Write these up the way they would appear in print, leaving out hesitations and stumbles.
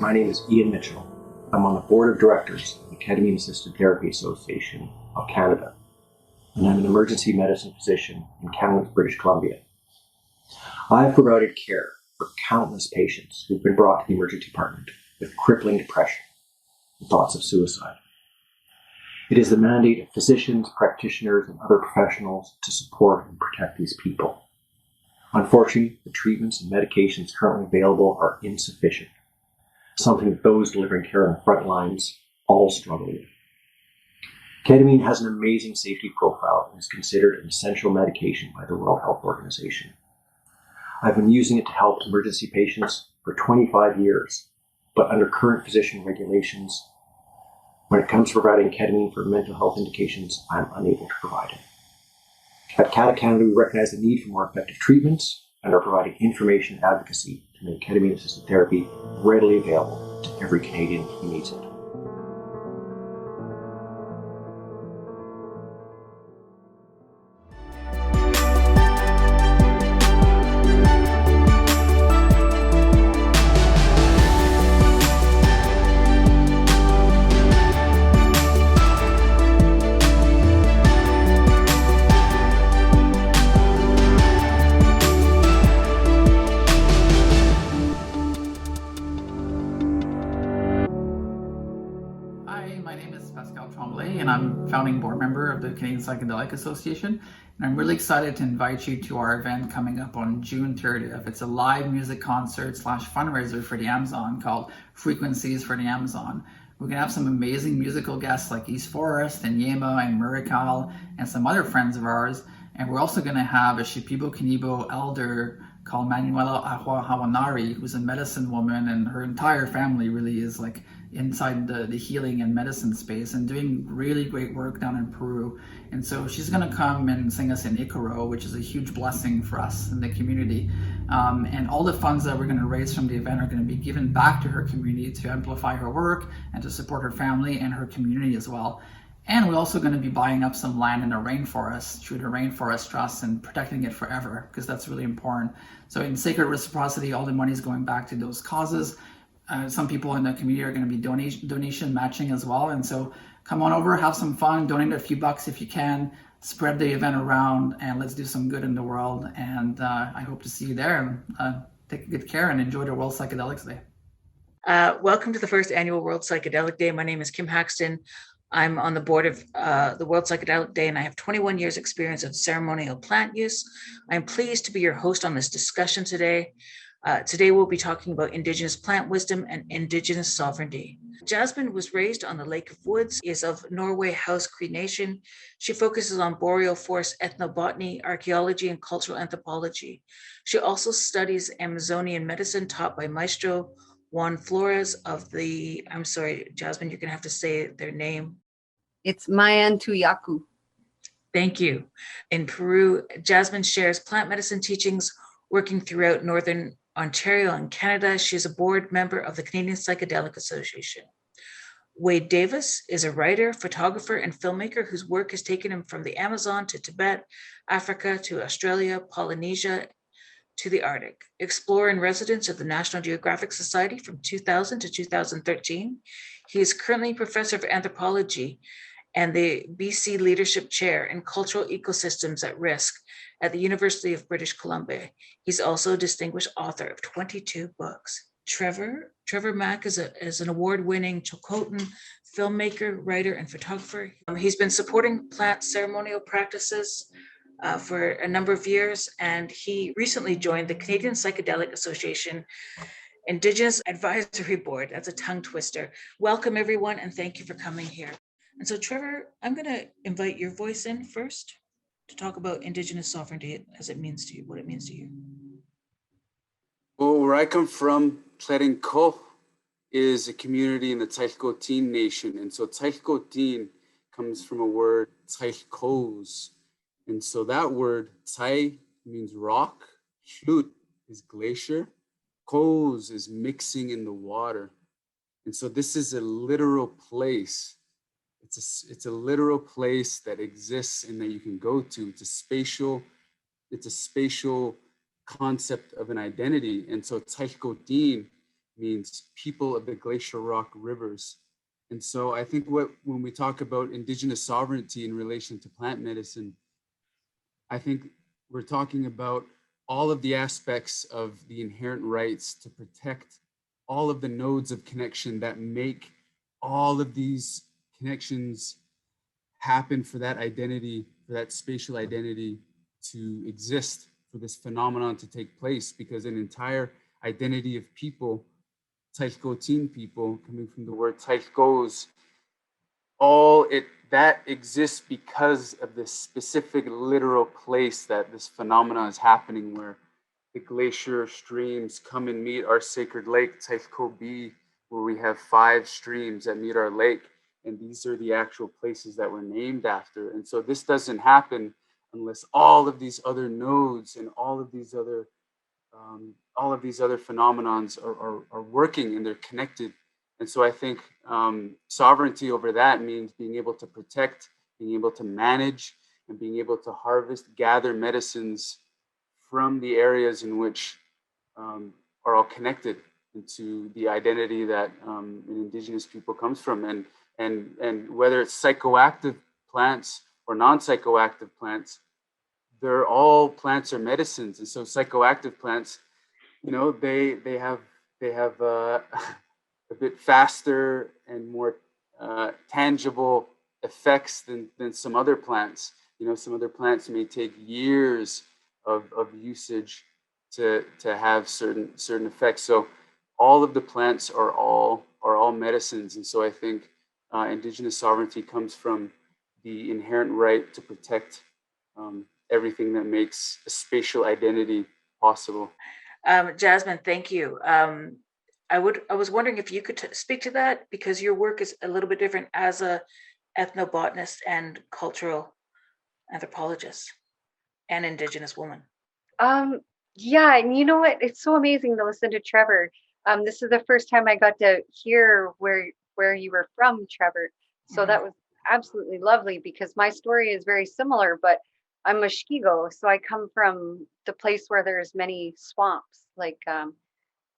My name is Ian Mitchell. I'm on the board of directors of the Ketamine Assisted Therapy Association of Canada, and I'm an emergency medicine physician in Kamloops, British Columbia. I've provided care for countless patients who've been brought to the emergency department with crippling depression and thoughts of suicide. It is the mandate of physicians, practitioners, and other professionals to support and protect these people. Unfortunately, the treatments and medications currently available are insufficient, something that those delivering care on the front lines all struggle with. Ketamine has an amazing safety profile and is considered an essential medication by the World Health Organization. I've been using it to help emergency patients for 25 years, but under current physician regulations, when it comes to providing ketamine for mental health indications, I'm unable to provide it. At CATA Canada, we recognize the need for more effective treatments and are providing information and advocacy to make ketamine-assisted therapy readily available to every Canadian who needs it. And I'm founding board member of the Canadian Psychedelic Association. And I'm really excited to invite you to our event coming up on June 30th. It's a live music concert / fundraiser for the Amazon called Frequencies for the Amazon. We're gonna have some amazing musical guests like East Forest and Yema and Murikal and some other friends of ours. And we're also gonna have a Shipibo Kinibo elder called Manuela Ahua Hawanari, who's a medicine woman, and her entire family really is like inside the healing and medicine space and doing really great work down in Peru. And so she's gonna come and sing us in Icaro, which is a huge blessing for us in the community. And all the funds that we're gonna raise from the event are gonna be given back to her community to amplify her work and to support her family and her community as well. And we're also going to be buying up some land in the rainforest through the Rainforest Trust and protecting it forever, because that's really important. So in Sacred Reciprocity, all the money is going back to those causes. Some people in the community are going to be donation matching as well. And so come on over, have some fun, donate a few bucks if you can, spread the event around, and let's do some good in the world. And I hope to see you there. Take good care and enjoy the World Psychedelics Day. Welcome to the first annual World Psychedelic Day. My name is Kim Haxton. I'm on the board of the World Psychedelic Day, and I have 21 years experience of ceremonial plant use. I'm pleased to be your host on this discussion today. Today we'll be talking about Indigenous plant wisdom and Indigenous sovereignty. Jasmine was raised on the Lake of Woods, is of Norway House Cree Nation. She focuses on boreal forest ethnobotany, archaeology, and cultural anthropology. She also studies Amazonian medicine taught by Maestro Juan Flores of the, I'm sorry, Jasmine, you're gonna have to say their name. It's Mayan Tuyaku. Thank you. In Peru, Jasmine shares plant medicine teachings working throughout Northern Ontario and Canada. She is a board member of the Canadian Psychedelic Association. Wade Davis is a writer, photographer, and filmmaker whose work has taken him from the Amazon to Tibet, Africa to Australia, Polynesia, to the Arctic. Explorer in residence of the National Geographic Society from 2000 to 2013. He is currently professor of anthropology and the BC Leadership Chair in Cultural Ecosystems at Risk at the University of British Columbia. He's also a distinguished author of 22 books. Trevor Mack is an award-winning Chilcotin filmmaker, writer, and photographer. He's been supporting plant ceremonial practices for a number of years, and he recently joined the Canadian Psychedelic Association Indigenous Advisory Board. That's a tongue twister. Welcome, everyone, and thank you for coming here. And so, Trevor, I'm going to invite your voice in first to talk about Indigenous sovereignty as it means to you, what it means to you. Well, where I come from, Tlerenco is a community in the Tlaixcotean Nation. And so Tlaixcotean comes from a word, Tlaixcos. And so that word, Tsai, means rock, Chlut is glacier, Kos is mixing in the water. And so this is a literal place. It's a literal place that exists and that you can go to. It's a spatial concept of an identity. And so Tlaixcotean means people of the glacial rock rivers. And so I think when we talk about Indigenous sovereignty in relation to plant medicine, I think we're talking about all of the aspects of the inherent rights to protect all of the nodes of connection that make all of these connections happen for that identity, for that spatial identity to exist, for this phenomenon to take place, because an entire identity of people, Tsailhqot'in people, coming from the word Tsailhqos, all it that exists because of this specific literal place that this phenomenon is happening, where the glacier streams come and meet our sacred lake, Tsailhqo, where we have 5 streams that meet our lake. And these are the actual places that we're named after. And so this doesn't happen unless all of these other nodes and all of these other phenomenons are working and they're connected. And so I think sovereignty over that means being able to protect, being able to manage, and being able to harvest, gather medicines from the areas in which are all connected into the identity that an Indigenous people comes from. And whether it's psychoactive plants or non-psychoactive plants, they're all plants or medicines. And so psychoactive plants, you know, they have a bit faster and more tangible effects than some other plants. You know, some other plants may take years of usage to have certain effects. So all of the plants are all medicines. And so I think Indigenous sovereignty comes from the inherent right to protect everything that makes a spatial identity possible. Jasmine, thank you. I was wondering if you could speak to that, because your work is a little bit different as a ethnobotanist and cultural anthropologist and Indigenous woman. Yeah, and you know what? It's so amazing to listen to Trevor. This is the first time I got to hear where you were from, Trevor. So that was absolutely lovely, because my story is very similar, but I'm Mushkigo, so I come from the place where there's many swamps, like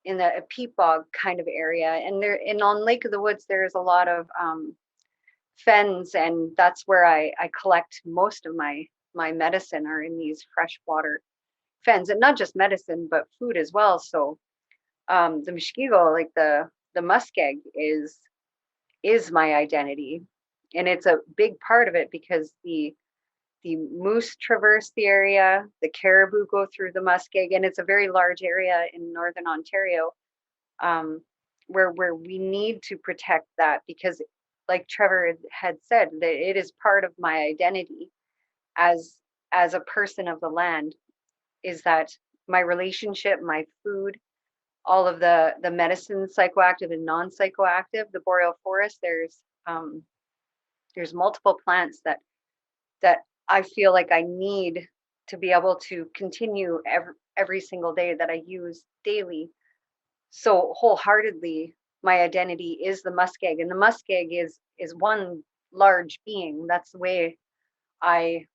in the peat bog kind of area, and on Lake of the Woods there's a lot of fens, and that's where I collect most of my medicine, are in these freshwater fens, and not just medicine but food as well. So the Mushkigo, like the muskeg, is my identity, and it's a big part of it because the moose traverse the area, the caribou go through the muskeg, and it's a very large area in northern Ontario, where we need to protect that, because like Trevor had said, that it is part of my identity as a person of the land, is that my relationship, my food, all of the medicine, psychoactive and non-psychoactive, the boreal forest, there's multiple plants that I feel like I need to be able to continue every single day, that I use daily. So wholeheartedly, my identity is the muskeg, and the muskeg is one large being. That's the way I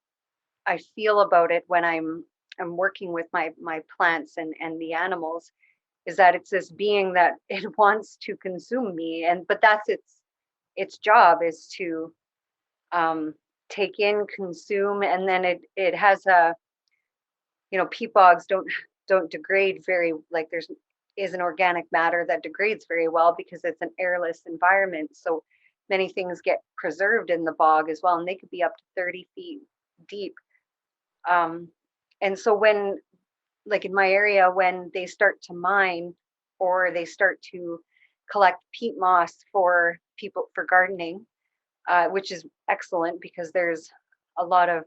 feel about it when I'm working with my plants and the animals, is that it's this being that it wants to consume me, but that's its job, is to take in, consume, and then it has a, peat bogs don't degrade very, like there's an organic matter that degrades very well because it's an airless environment. So many things get preserved in the bog as well, and they could be up to 30 feet deep. And so when, like in my area, when they start to mine or they start to collect peat moss for people for gardening, which is excellent because there's a lot of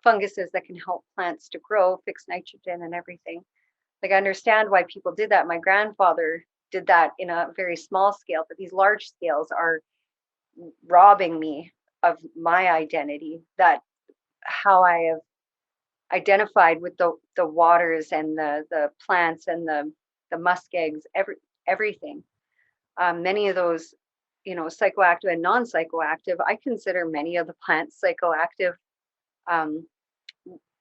funguses that can help plants to grow, fix nitrogen and everything. Like, I understand why people did that. My grandfather did that in a very small scale, but these large scales are robbing me of my identity, that how I have identified with the waters and the plants and the muskegs, everything. Many of those, psychoactive and non-psychoactive, I consider many of the plants psychoactive,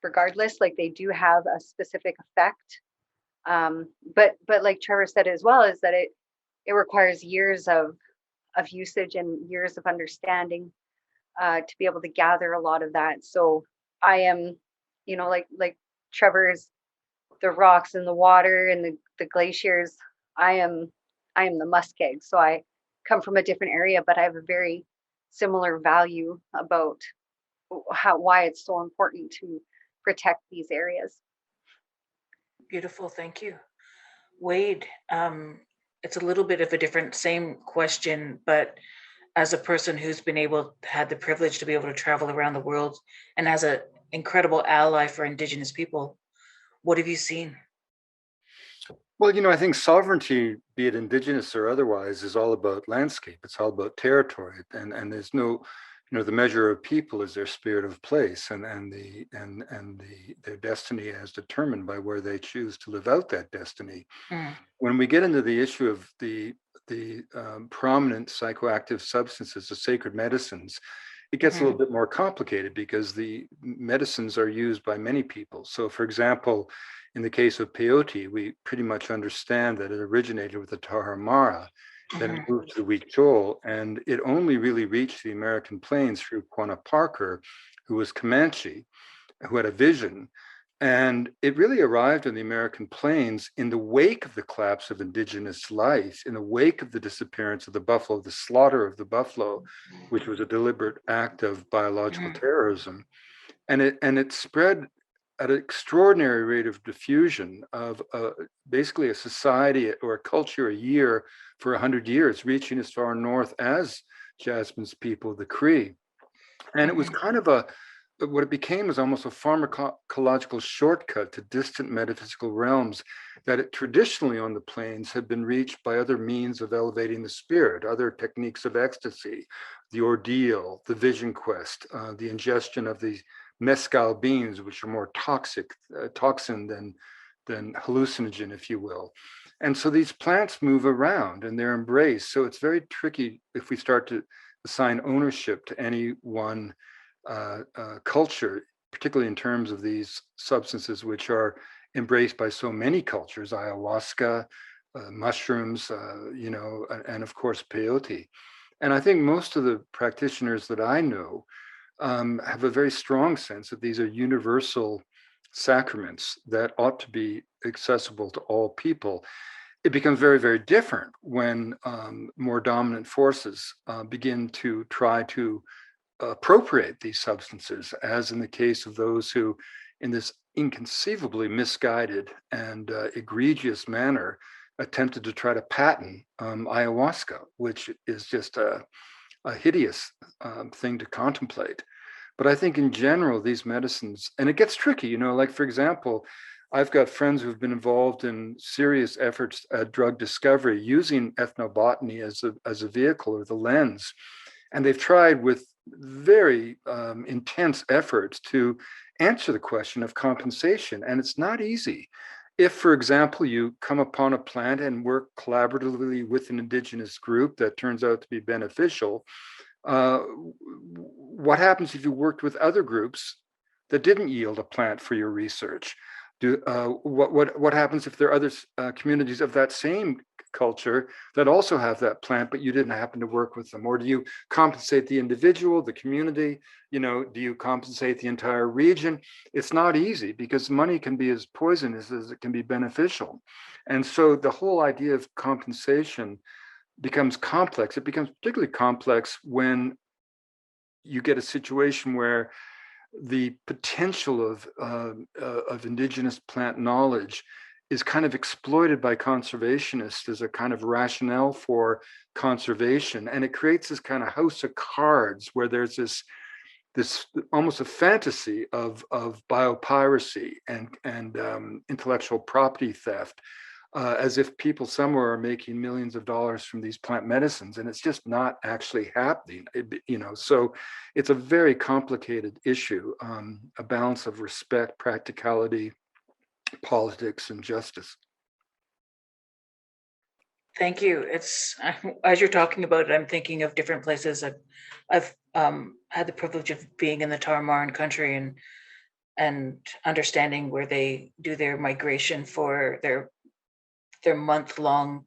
regardless, like they do have a specific effect But like Trevor said as well, is that it requires years of usage and years of understanding to be able to gather a lot of that. So I am, like Trevor's, the rocks and the water and the glaciers. I am the muskeg. So I come from a different area, but I have a very similar value about why it's so important to protect these areas. Beautiful, thank you. Wade, it's a little bit of a different, same question, but as a person who's had the privilege to be able to travel around the world and as an incredible ally for Indigenous people, what have you seen? Well, I think sovereignty, be it indigenous or otherwise, is all about landscape. It's all about territory, and there's no, the measure of people is their spirit of place, and their destiny as determined by where they choose to live out that destiny. Mm. When we get into the issue of the prominent psychoactive substances, the sacred medicines, it gets a little bit more complicated because the medicines are used by many people. So, for example, in the case of peyote, we pretty much understand that it originated with the Tarahumara, then it moved to the Huichol, and it only really reached the American plains through Quanah Parker, who was Comanche, who had a vision. And it really arrived on the American plains in the wake of the collapse of indigenous life, in the wake of the disappearance of the buffalo, the slaughter of the buffalo, which was a deliberate act of biological terrorism. And it spread at an extraordinary rate of diffusion of basically a society or a culture a year for 100 years, reaching as far north as Jasmine's people, the Cree. And it was kind of what it became was almost a pharmacological shortcut to distant metaphysical realms that traditionally on the plains had been reached by other means of elevating the spirit, other techniques of ecstasy, the ordeal, the vision quest, the ingestion of these mescal beans, which are more toxin than hallucinogen, if you will. And so these plants move around and they're embraced. So it's very tricky if we start to assign ownership to any one culture, particularly in terms of these substances which are embraced by so many cultures, ayahuasca, mushrooms, and of course peyote. And I think most of the practitioners that I know have a very strong sense that these are universal sacraments that ought to be accessible to all people. It becomes very, very different when more dominant forces begin to try to appropriate these substances, as in the case of those who, in this inconceivably misguided and egregious manner, attempted to try to patent ayahuasca, which is just a hideous thing to contemplate. But I think in general, these medicines, and it gets tricky, like for example, I've got friends who've been involved in serious efforts at drug discovery using ethnobotany as a vehicle or the lens. And they've tried with very intense efforts to answer the question of compensation. And it's not easy. If, for example, you come upon a plant and work collaboratively with an indigenous group that turns out to be beneficial, what happens if you worked with other groups that didn't yield a plant for your research? What happens if there are other communities of that same culture that also have that plant, but you didn't happen to work with them? Or do you compensate the individual, the community? Do you compensate the entire region? It's not easy because money can be as poisonous as it can be beneficial. And so the whole idea of compensation becomes complex. It becomes particularly complex when you get a situation where the potential of indigenous plant knowledge is kind of exploited by conservationists as a kind of rationale for conservation, and it creates this kind of house of cards where there's this almost a fantasy of biopiracy and intellectual property theft, as if people somewhere are making millions of dollars from these plant medicines, and it's just not actually happening. So it's a very complicated issue, a balance of respect, practicality, politics, and justice. Thank you. It's as you're talking about it, I'm thinking of different places. I've had the privilege of being in the Tarahumara country, and and understanding where they do their migration for their month-long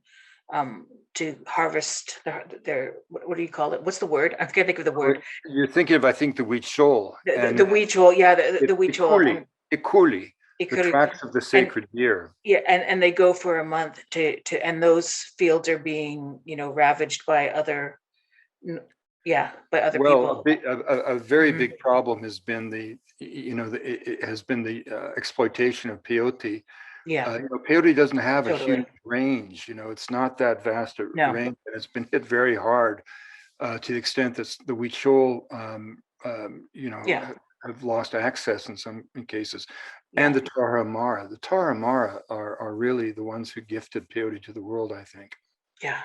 to harvest their what do you call it? What's the word? I can't think of the word. You're thinking of, I think, the Huichol The Huichol, yeah, the Huichol, and Ikuli, it the could, tracks of the and sacred deer. yeah, and they go for a month and those fields are being, ravaged by other, by other Well, people. a very Mhm. big problem has been the exploitation of peyote. Yeah, Peyote doesn't have a totally. huge range. It's not that vast a No. range, and it's been hit very hard to the extent that the Huichol, Yeah, have lost access in some cases, and yeah, the Tarahumara. The Tarahumara are really the ones who gifted peyote to the world, I think. yeah,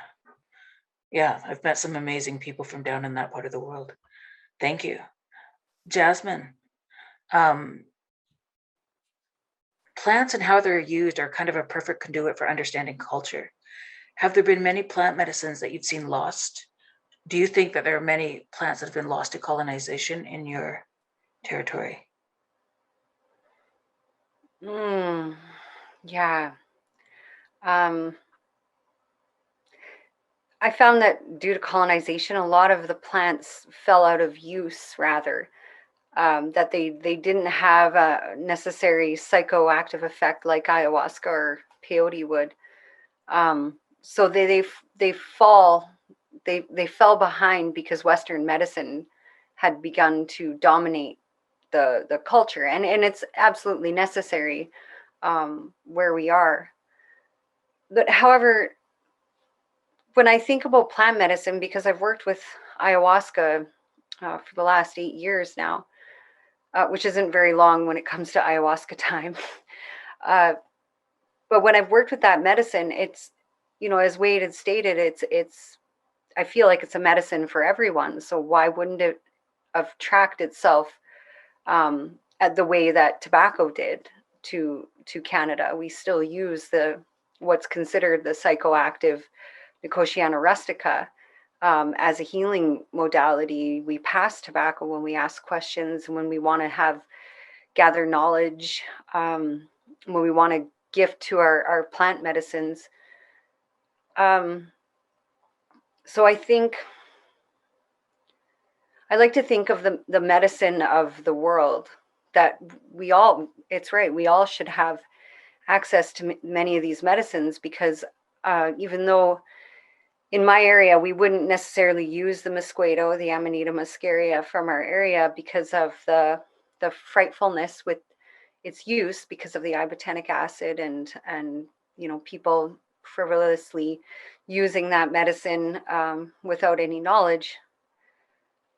yeah. I've met some amazing people from down in that part of the world. Thank you. Jasmine, um, plants and how they're used are kind of a perfect conduit for understanding culture. Have there been many plant medicines that you've seen lost? Do you think that there are many plants that have been lost to colonization in your territory? Yeah. I found that due to colonization, a lot of the plants fell out of use, rather. That they didn't have a necessary psychoactive effect like ayahuasca or peyote would. So they fell behind because Western medicine had begun to dominate the culture, and it's absolutely necessary where we are. But however, when I think about plant medicine, because I've worked with ayahuasca for the last 8 years now, which isn't very long when it comes to ayahuasca time. Uh, but when I've worked with that medicine, it's, as Wade had stated, it's I feel like it's a medicine for everyone. So why wouldn't it have tracked itself at the way that tobacco did to Canada? We still use what's considered the psychoactive Nicotiana rustica as a healing modality. We pass tobacco when we ask questions, when we want to gather knowledge, when we want to gift to our plant medicines. So I like to think of the medicine of the world, that it's right, we all should have access to many of these medicines, because even though in my area we wouldn't necessarily use the mosquito, the Amanita muscaria, from our area because of the frightfulness with its use, because of the ibotenic acid, and people frivolously using that medicine without any knowledge.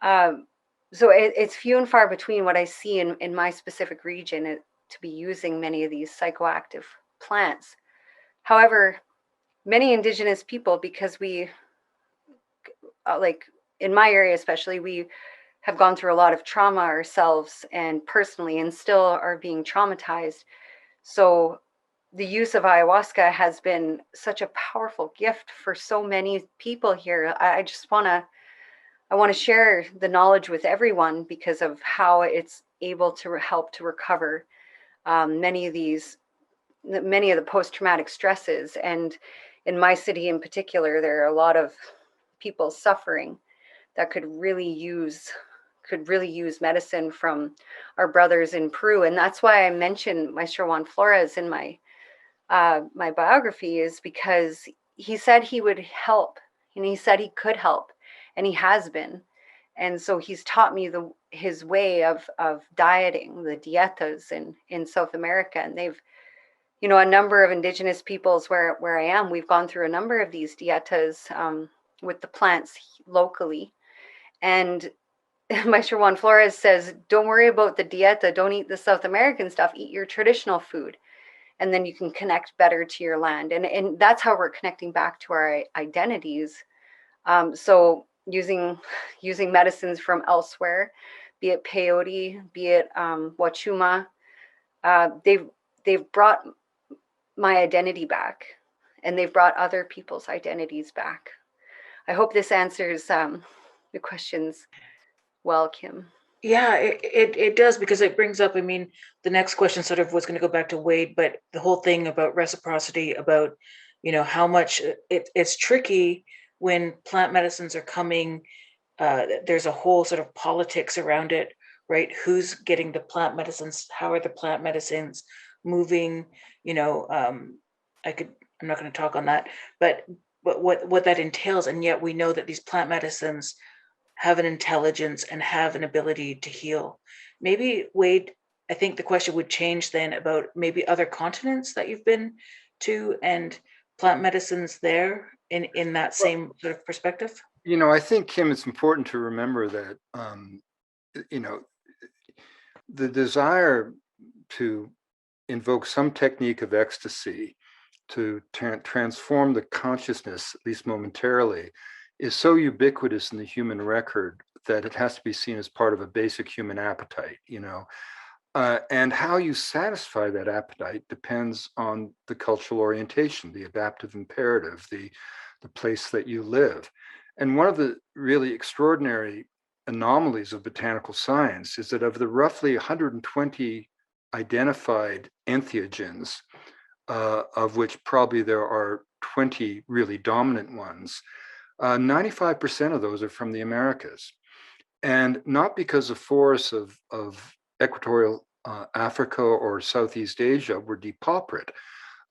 So it's few and far between what I see in my specific region to be using many of these psychoactive plants. However, many Indigenous people, because we, like in my area especially, we have gone through a lot of trauma ourselves and personally, and still are being traumatized. So the use of ayahuasca has been such a powerful gift for so many people here. I want to share the knowledge with everyone because of how it's able to help to recover many of the post-traumatic stresses. And in my city in particular, there are a lot of people suffering that could really use medicine from our brothers in Peru. And that's why I mentioned Maestro Juan Flores in my biography, is because he said he would help, and he said he could help, and he has been. And so he's taught me his way of dieting, the dietas in South America. And they've, a number of Indigenous peoples where I am, we've gone through a number of these dietas with the plants locally. And Maestro Juan Flores says, don't worry about the dieta. Don't eat the South American stuff. Eat your traditional food. And then you can connect better to your land. And that's how we're connecting back to our identities. So using medicines from elsewhere, be it peyote, be it wachuma, they've brought my identity back, and they've brought other people's identities back. I hope this answers the questions well, Kim. Yeah, it does, because it brings up, I mean, the next question sort of was going to go back to Wade, but the whole thing about reciprocity, about, how much it's tricky when plant medicines are coming. There's a whole sort of politics around it, right? Who's getting the plant medicines? How are the plant medicines moving? You know, I could, I'm not going to talk on that, but what that entails, and yet we know that these plant medicines have an intelligence and have an ability to heal. Maybe, Wade, I think the question would change then about maybe other continents that you've been to and plant medicines there in that same sort of perspective. I think, Kim, it's important to remember that, you know, the desire to invoke some technique of ecstasy to transform the consciousness, at least momentarily, is so ubiquitous in the human record that it has to be seen as part of a basic human appetite, and how you satisfy that appetite depends on the cultural orientation, the adaptive imperative, the place that you live. And one of the really extraordinary anomalies of botanical science is that of the roughly 120 identified entheogens, of which probably there are 20 really dominant ones, 95% of those are from the Americas. And not because the forests of equatorial Africa or Southeast Asia were depauperate.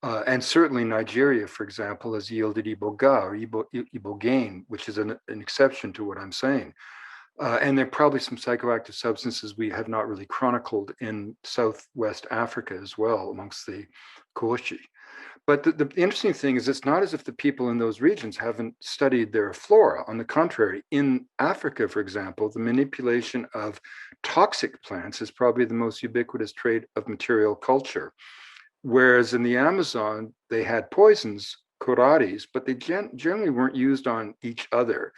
And certainly Nigeria, for example, has yielded iboga or ibogaine, which is an exception to what I'm saying. And there are probably some psychoactive substances we have not really chronicled in Southwest Africa as well, amongst the Koshi. But the interesting thing is, it's not as if the people in those regions haven't studied their flora. On the contrary, in Africa, for example, the manipulation of toxic plants is probably the most ubiquitous trait of material culture. Whereas in the Amazon, they had poisons, curaris, but they generally weren't used on each other.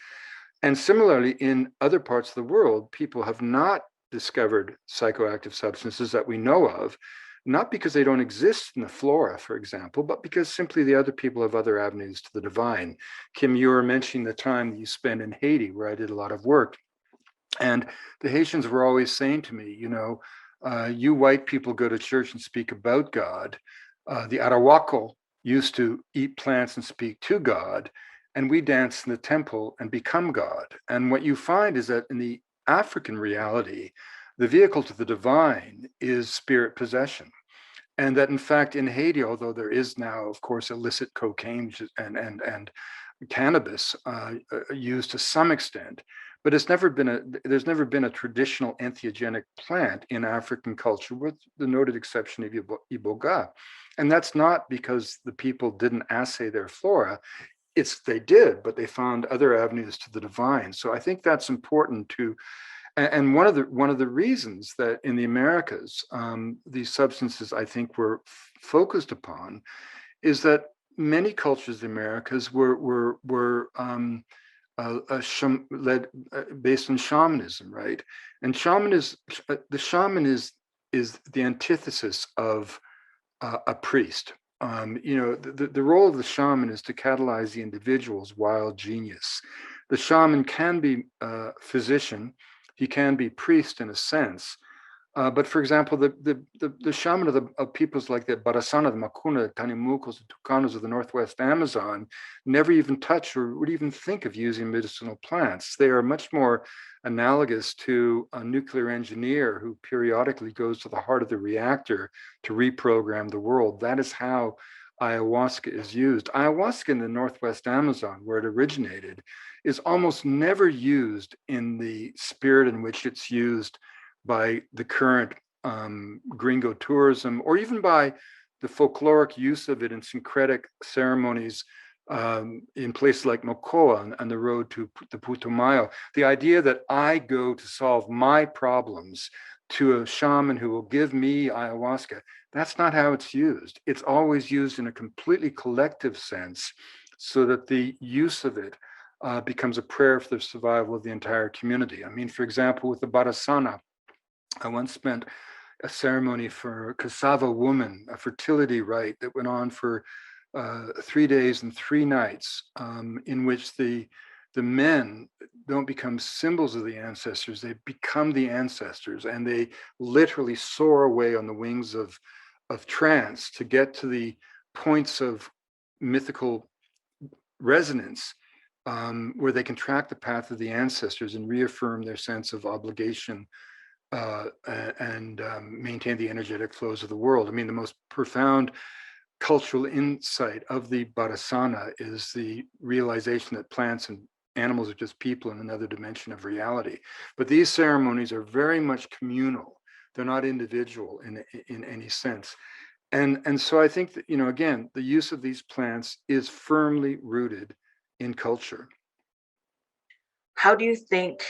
And similarly, in other parts of the world, people have not discovered psychoactive substances that we know of, not because they don't exist in the flora, for example, but because simply the other people have other avenues to the divine. Kim, you were mentioning the time that you spent in Haiti, where I did a lot of work. And the Haitians were always saying to me, you white people go to church and speak about God. The Arawako used to eat plants and speak to God, and we dance in the temple and become God. And what you find is that in the African reality, the vehicle to the divine is spirit possession. And that in fact in Haiti, although there is now, of course, illicit cocaine and cannabis used to some extent, but there's never been a traditional entheogenic plant in African culture, with the noted exception of iboga. And that's not because the people didn't assay their flora. They did, but they found other avenues to the divine. So I think that's important to. And one of the reasons that in the Americas, these substances, I think, were focused upon, is that many cultures in the Americas were based on shamanism, right? And the shaman is the antithesis of a priest. The role of the shaman is to catalyze the individual's wild genius. The shaman can be a physician. He can be priest in a sense, but for example, the shaman of peoples like the Barasana, the Makuna, the Tanimucos, the Tucanos of the Northwest Amazon never even touch or would even think of using medicinal plants. They are much more analogous to a nuclear engineer who periodically goes to the heart of the reactor to reprogram the world. That is how ayahuasca is used. Ayahuasca in the Northwest Amazon, where it originated, is almost never used in the spirit in which it's used by the current gringo tourism, or even by the folkloric use of it in syncretic ceremonies in places like Mocoa on the road to the Putumayo. The idea that I go to solve my problems to a shaman who will give me ayahuasca, that's not how it's used. It's always used in a completely collective sense, so that the use of it becomes a prayer for the survival of the entire community. I mean, for example, with the Barasana, I once spent a ceremony for a cassava woman, a fertility rite that went on for 3 days and 3 nights, in which the the men don't become symbols of the ancestors, they become the ancestors, and they literally soar away on the wings of trance to get to the points of mythical resonance, where they can track the path of the ancestors and reaffirm their sense of obligation, and maintain the energetic flows of the world. I mean, the most profound cultural insight of the Barasana is the realization that plants and animals are just people in another dimension of reality. But these ceremonies are very much communal. They're not individual in any sense. And so I think that, again, the use of these plants is firmly rooted in culture. How do you think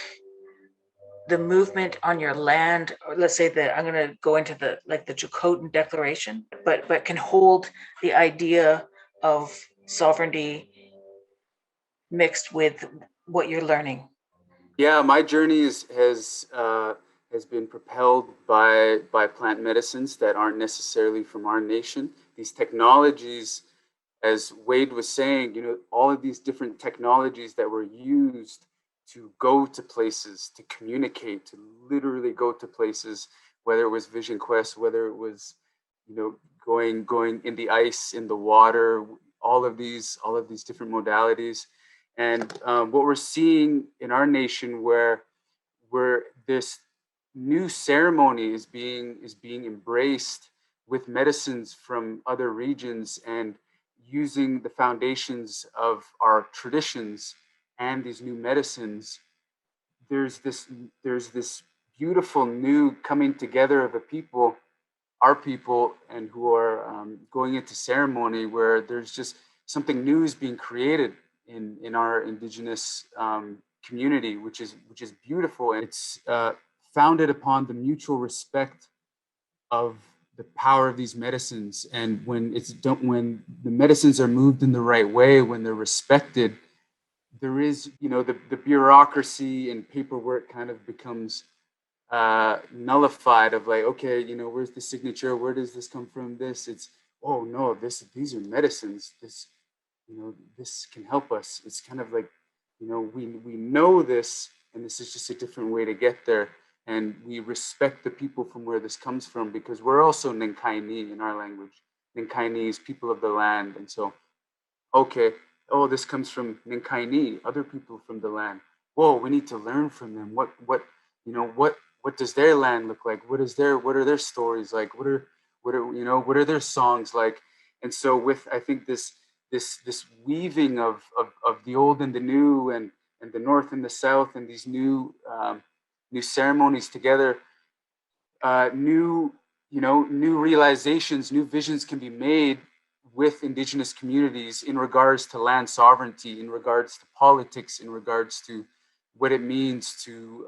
the movement on your land, or let's say that I'm going to go into the Jacotan Declaration, but can hold the idea of sovereignty mixed with what you're learning? Yeah, my journey has been propelled by plant medicines that aren't necessarily from our nation. These technologies, as Wade was saying, all of these different technologies that were used to go to places, to communicate, to literally go to places, whether it was Vision Quest, whether it was, going in the ice, in the water, all of these different modalities. And what we're seeing in our nation, where this new ceremony is being embraced with medicines from other regions and using the foundations of our traditions and these new medicines, there's this beautiful new coming together of a people, our people, and who are going into ceremony where there's just something new is being created in our Indigenous community, which is beautiful. And it's founded upon the mutual respect of the power of these medicines. And when the medicines are moved in the right way, when they're respected, there is, the bureaucracy and paperwork kind of becomes nullified, of like, okay, where's the signature? Where does this come from? It's, oh no, these are medicines. This can help us. It's kind of like, we know this, and this is just a different way to get there. And we respect the people from where this comes from, because we're also Ninkaini in our language. Ninkaini is people of the land. And so, okay, oh, this comes from Ninkaini, other people from the land. Whoa, we need to learn from them. What does their land look like? What are their stories like? What are their songs like? And so with, I think, this weaving of the old and the new, and the north and the south, and these new ceremonies together, new realizations, new visions can be made with Indigenous communities in regards to land sovereignty, in regards to politics, in regards to what it means to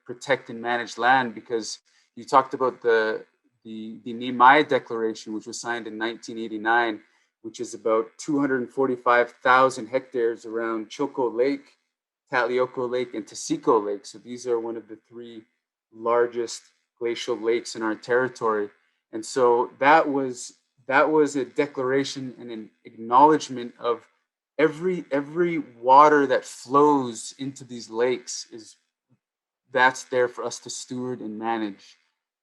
protect and manage land. Because you talked about the Nimai Declaration, which was signed in 1989, which is about 245,000 hectares around Choco Lake, Talioko Lake, and Tasiko Lake. So these are one of the three largest glacial lakes in our territory. And so that was a declaration and an acknowledgement of every water that flows into these lakes that's there for us to steward and manage.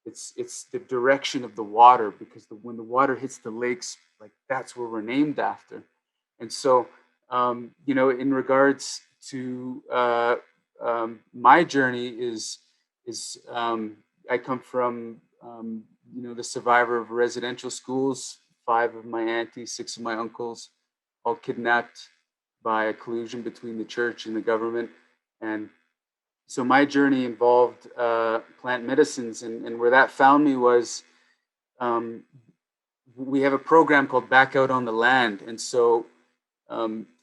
It's the direction of the water, because when the water hits the lakes, like, that's where we're named after. And so, in regards to my journey is I come from, the survivor of residential schools. 5 of my aunties, 6 of my uncles, all kidnapped by a collusion between the church and the government. And so my journey involved plant medicines, and where that found me was, we have a program called Back Out on the Land. And so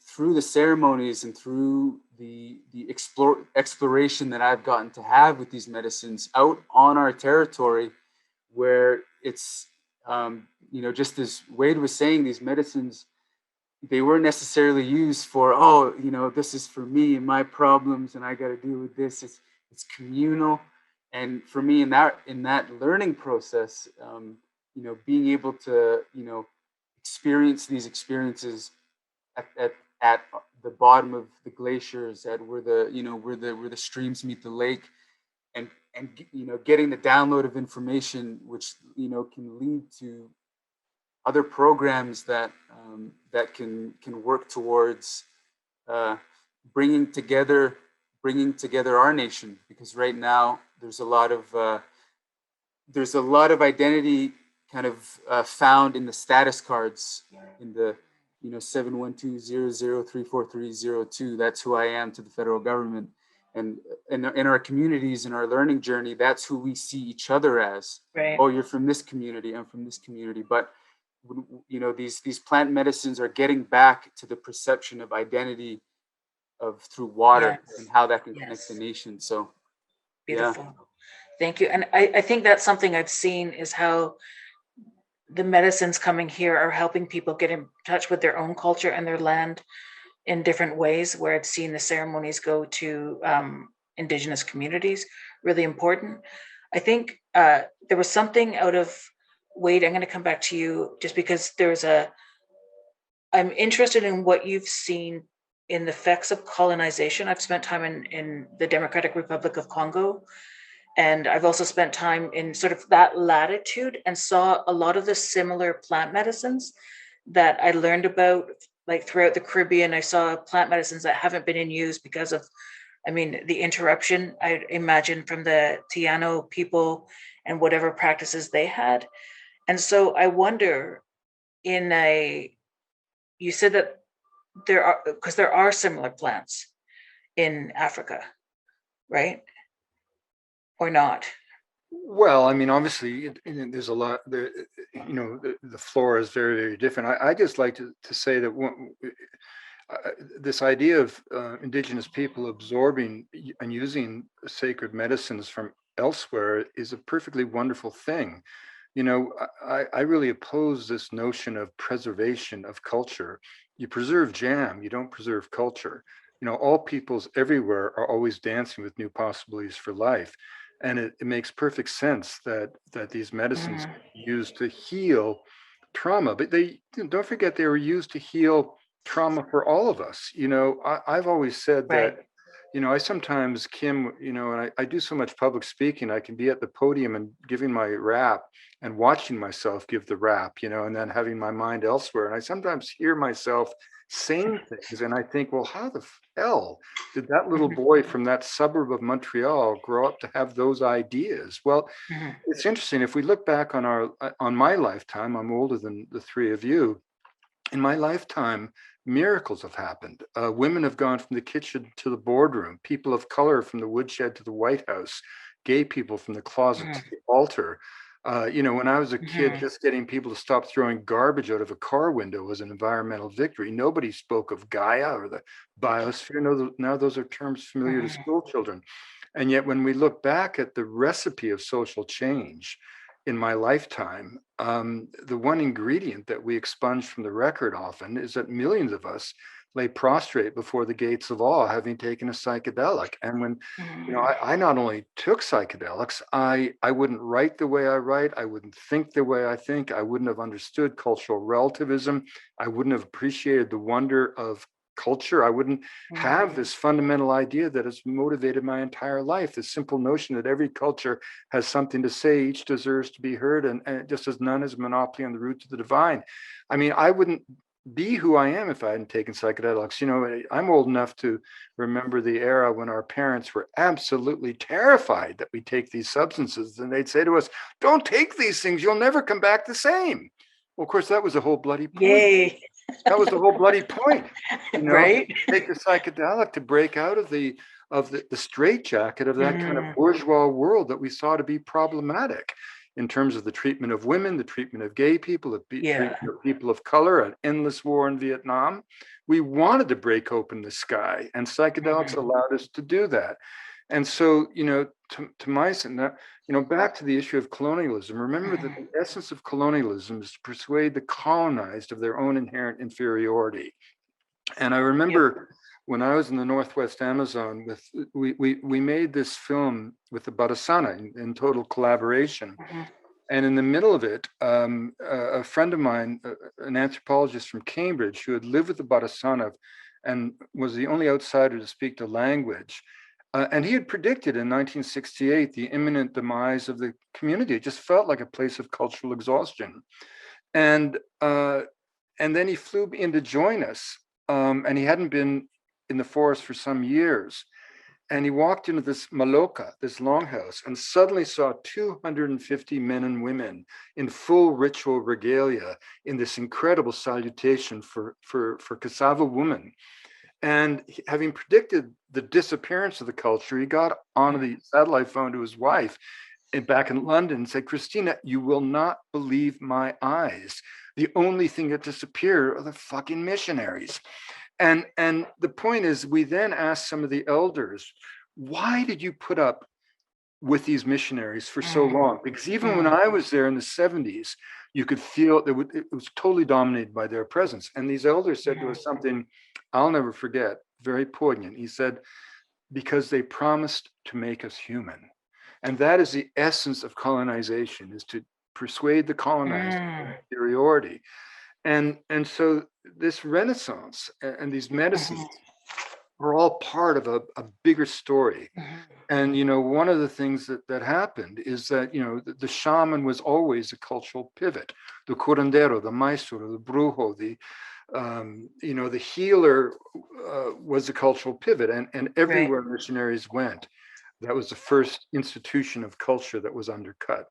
through the ceremonies and through the exploration that I've gotten to have with these medicines out on our territory, where it's, just as Wade was saying, these medicines, they weren't necessarily used for, this is for me and my problems, and I got to deal with this. It's communal. And for me, in that learning process, being able to, experience these experiences at bottom of the glaciers, at where the streams meet the lake, and getting the download of information, which can lead to other programs that can work towards bringing together our nation, because right now there's a lot of identity kind of found in the status cards, in the 712003430. That's who I am to the federal government, and in our communities, in our learning journey, that's who we see each other as. Right. Oh, you're from this community, I'm from this community. But these plant medicines are getting back to the perception of identity through water, Yes. and how that can connect Yes. the nation. So Beautiful. Yeah. Thank you. And I think that's something I've seen, is how the medicines coming here are helping people get in touch with their own culture and their land in different ways, where I've seen the ceremonies go to Indigenous communities, really important. I think there was something out of, Wade, I'm going to come back to you, just because I'm interested in what you've seen in the effects of colonization. I've spent time in the Democratic Republic of Congo, and I've also spent time in sort of that latitude, and saw a lot of the similar plant medicines that I learned about, like throughout the Caribbean. I saw plant medicines that haven't been in use because of, the interruption, I imagine, from the Tiano people and whatever practices they had. And so I wonder, you said that there are similar plants in Africa, right? Or not? Well, obviously, there's a lot there. The flora is very, very different. I just like to say that this idea of Indigenous people absorbing and using sacred medicines from elsewhere is a perfectly wonderful thing. I really oppose this notion of preservation of culture. You preserve jam, you don't preserve culture. All peoples everywhere are always dancing with new possibilities for life. And it makes perfect sense that these medicines are used to heal trauma, but don't forget, they were used to heal trauma for all of us. I've always said that, Right. I sometimes, Kim, and I do so much public speaking, I can be at the podium and giving my rap and watching myself give the rap, and then having my mind elsewhere. And I sometimes hear myself saying things, and I think, well, how the hell did that little boy from that suburb of Montreal grow up to have those ideas? Well, it's interesting. If we look back on my lifetime, I'm older than the three of you. In my lifetime, miracles have happened. Women have gone from the kitchen to the boardroom. People of color from the woodshed to the White House. Gay people from the closet to the altar. When I was a kid, just getting people to stop throwing garbage out of a car window was an environmental victory. Nobody spoke of Gaia or the biosphere. Now those are terms familiar to school children. And yet, when we look back at the recipe of social change in my lifetime, the one ingredient that we expunge from the record often is that millions of us lay prostrate before the gates of awe, having taken a psychedelic. And when, I not only took psychedelics, I wouldn't write the way I write, I wouldn't think the way I think, I wouldn't have understood cultural relativism, I wouldn't have appreciated the wonder of culture, I wouldn't have this fundamental idea that has motivated my entire life, this simple notion that every culture has something to say, each deserves to be heard, and just as none has a monopoly on the route to the divine. I wouldn't be who I am if I hadn't taken psychedelics. I'm old enough to remember the era when our parents were absolutely terrified that we take these substances, and they'd say to us, "Don't take these things, you'll never come back the same." Well, of course, that was the whole bloody point. Yay. That was the whole bloody point. Right? Take the psychedelic to break out of the straitjacket of that kind of bourgeois world that we saw to be problematic in terms of the treatment of women, the treatment of gay people, the treatment of people of color, an endless war in Vietnam. We wanted to break open the sky, and psychedelics allowed us to do that. And so, to my sense, back to the issue of colonialism, remember that the essence of colonialism is to persuade the colonized of their own inherent inferiority. And I remember when I was in the Northwest Amazon, we made this film with the Barasana in total collaboration. And in the middle of it, a friend of mine, an anthropologist from Cambridge, who had lived with the Barasana and was the only outsider to speak the language. And he had predicted in 1968 the imminent demise of the community. It just felt like a place of cultural exhaustion. And then he flew in to join us, and he hadn't been in the forest for some years. And he walked into this maloka, this longhouse, and suddenly saw 250 men and women in full ritual regalia in this incredible salutation for cassava women. And having predicted the disappearance of the culture, he got on the satellite phone to his wife back in London and said, Christina, you will not believe my eyes. The only thing that disappeared are the fucking missionaries. And the point is, we then asked some of the elders, why did you put up with these missionaries for so long? Because even when I was there in the 70s, you could feel that it was totally dominated by their presence. And these elders said to us something I'll never forget, very poignant. He said, because they promised to make us human. And that is the essence of colonization, is to persuade the colonized of inferiority. And so this renaissance and these medicines are all part of a bigger story. And, one of the things that happened is that, the shaman was always a cultural pivot. The curandero, the maestro, the brujo, the healer was a cultural pivot. And everywhere missionaries went, that was the first institution of culture that was undercut.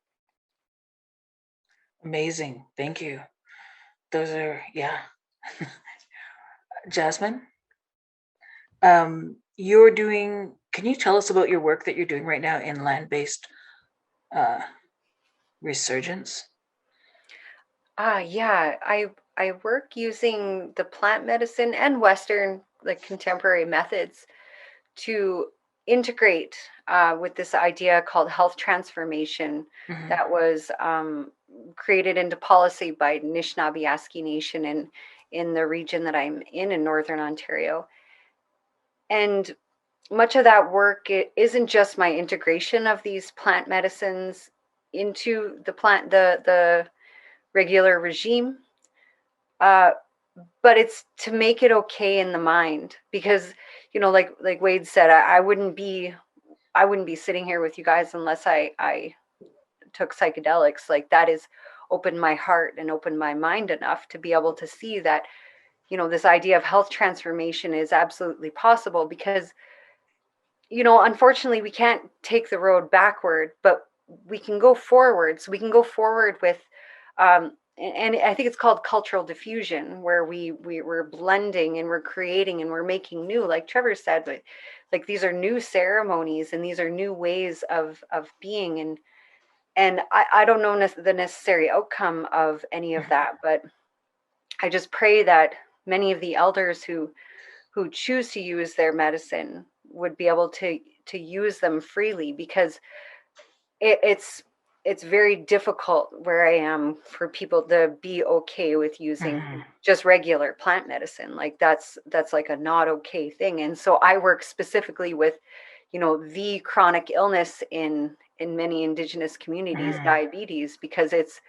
Amazing. Thank you. Those are, yeah. Jasmine, can you tell us about your work that you're doing right now in land-based resurgence? Yeah, I work using the plant medicine and Western, like contemporary methods to integrate with this idea called health transformation that was created into policy by Anishinaabe Aski Nation in the region that I'm in Northern Ontario. And much of that work, it isn't just my integration of these plant medicines into the regular regime, but it's to make it okay in the mind, because like Wade said, I wouldn't be sitting here with you guys unless I took psychedelics. Like, that is opened my heart and opened my mind enough to be able to see that this idea of health transformation is absolutely possible, because unfortunately we can't take the road backward, but we can go forward. So we can go forward with and I think it's called cultural diffusion, where we're blending and we're creating and we're making new, like Trevor said, but like these are new ceremonies and these are new ways of being, and I don't know the necessary outcome of any of that, but I just pray that many of the elders who choose to use their medicine would be able to use them freely, because it's very difficult where I am for people to be okay with using just regular plant medicine. Like that's like a not okay thing. And so I work specifically with, the chronic illness in many Indigenous communities, diabetes, because it's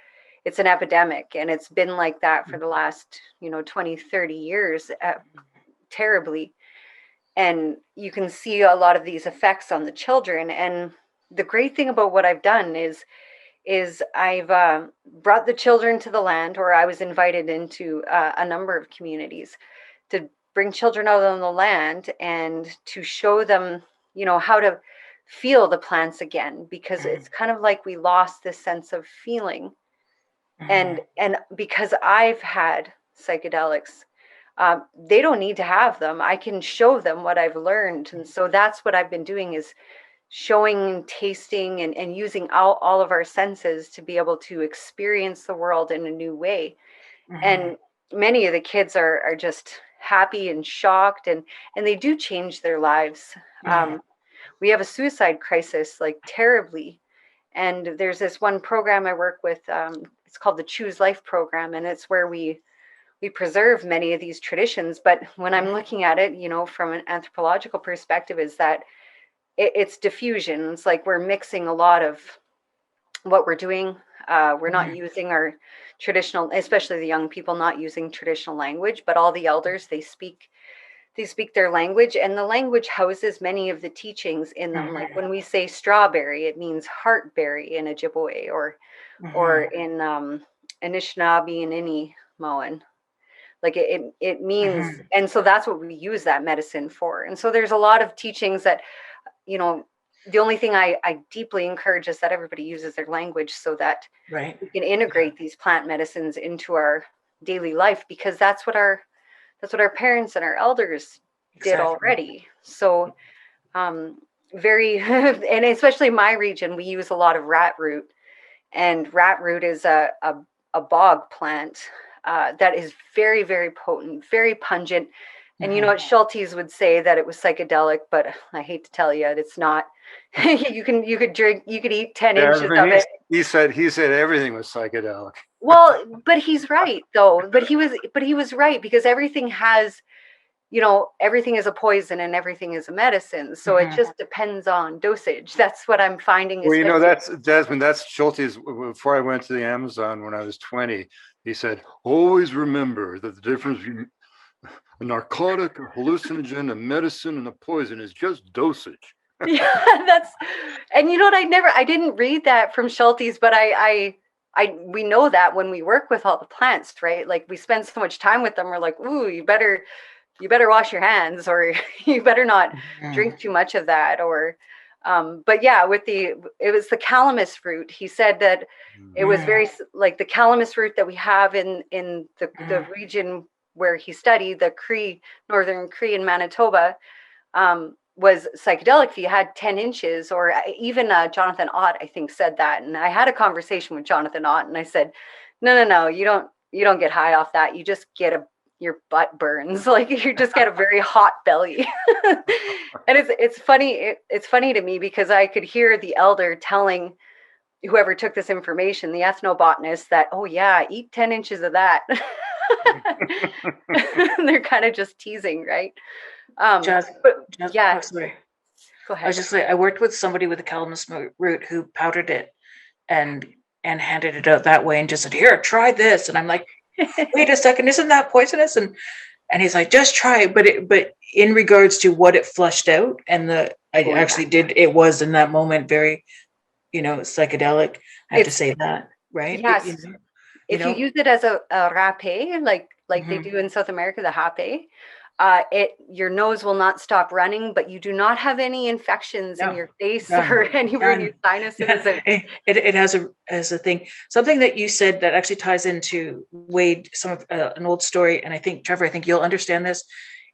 an epidemic, and it's been like that for the last 20, 30 years, terribly. And you can see a lot of these effects on the children. And the great thing about what I've done is I've brought the children to the land, or I was invited into a number of communities to bring children out on the land and to show them, how to feel the plants again, because it's kind of like we lost this sense of feeling. And because I've had psychedelics, they don't need to have them. I can show them what I've learned. And so that's what I've been doing, is showing, tasting, and using all of our senses to be able to experience the world in a new way. And many of the kids are just happy and shocked, and they do change their lives. We have a suicide crisis, like terribly. And there's this one program I work with, it's called the Choose Life program, and it's where we preserve many of these traditions. But when I'm looking at it, from an anthropological perspective, is that it's diffusion. It's like we're mixing a lot of what we're doing. We're not using our traditional, especially the young people, not using traditional language, but all the elders, they speak they speak their language, and the language houses many of the teachings in them. Like when we say strawberry, it means heartberry in Ojibwe, or in Anishinaabe and Inimoan. Like it means, and so that's what we use that medicine for. And so there's a lot of teachings that, you know, the only thing I deeply encourage is that everybody uses their language so that Right. we can integrate these plant medicines into our daily life, because that's what our parents and our elders did already. So very and especially in my region, we use a lot of rat root, and rat root is a bog plant that is very, very potent, very pungent. And you know what, Schultes would say that it was psychedelic, but I hate to tell you, it's not. you could eat 10 inches of it. He said everything was psychedelic. Well, but he's right though. But he was right, because everything has, you know, everything is a poison and everything is a medicine. So it just depends on dosage. That's what I'm finding. Well, you know, that's Jasmine, that's Schultes. Before I went to the Amazon when I was 20, he said, always remember that the difference between a narcotic, a hallucinogen, a medicine, and a poison is just dosage. Yeah, and you know what, I didn't read that from Schultes, but we know that when we work with all the plants, right? Like we spend so much time with them, we're like, ooh, you better wash your hands, or you better not drink too much of that, or but yeah, it was the calamus root. He said that it was very like the calamus root that we have in the region where he studied, the Northern Cree in Manitoba, was psychedelic if you had 10 inches, or even Jonathan Ott, I think, said that. And I had a conversation with Jonathan Ott, and I said, no, you don't get high off that. You just get your butt burns. Like you just get a very hot belly. And it's funny. It's funny to me because I could hear the elder telling whoever took this information, the ethnobotanist, that, oh yeah, eat 10 inches of that. They're kind of just teasing, right? Yeah. Sorry. Go ahead. I was just like, I worked with somebody with a calamus root who powdered it and handed it out that way and just said, here, try this. And I'm like, wait a second, isn't that poisonous? And he's like, just try it. But in regards to what it flushed out, and it was in that moment very, psychedelic. I have to say that, right? Yes. If you use it as a rapé, like they do in South America, the hape, your nose will not stop running, but you do not have any infections in your face or anywhere in your sinuses. It has a thing. Something that you said that actually ties into Wade, some of an old story, and I think Trevor, you'll understand this.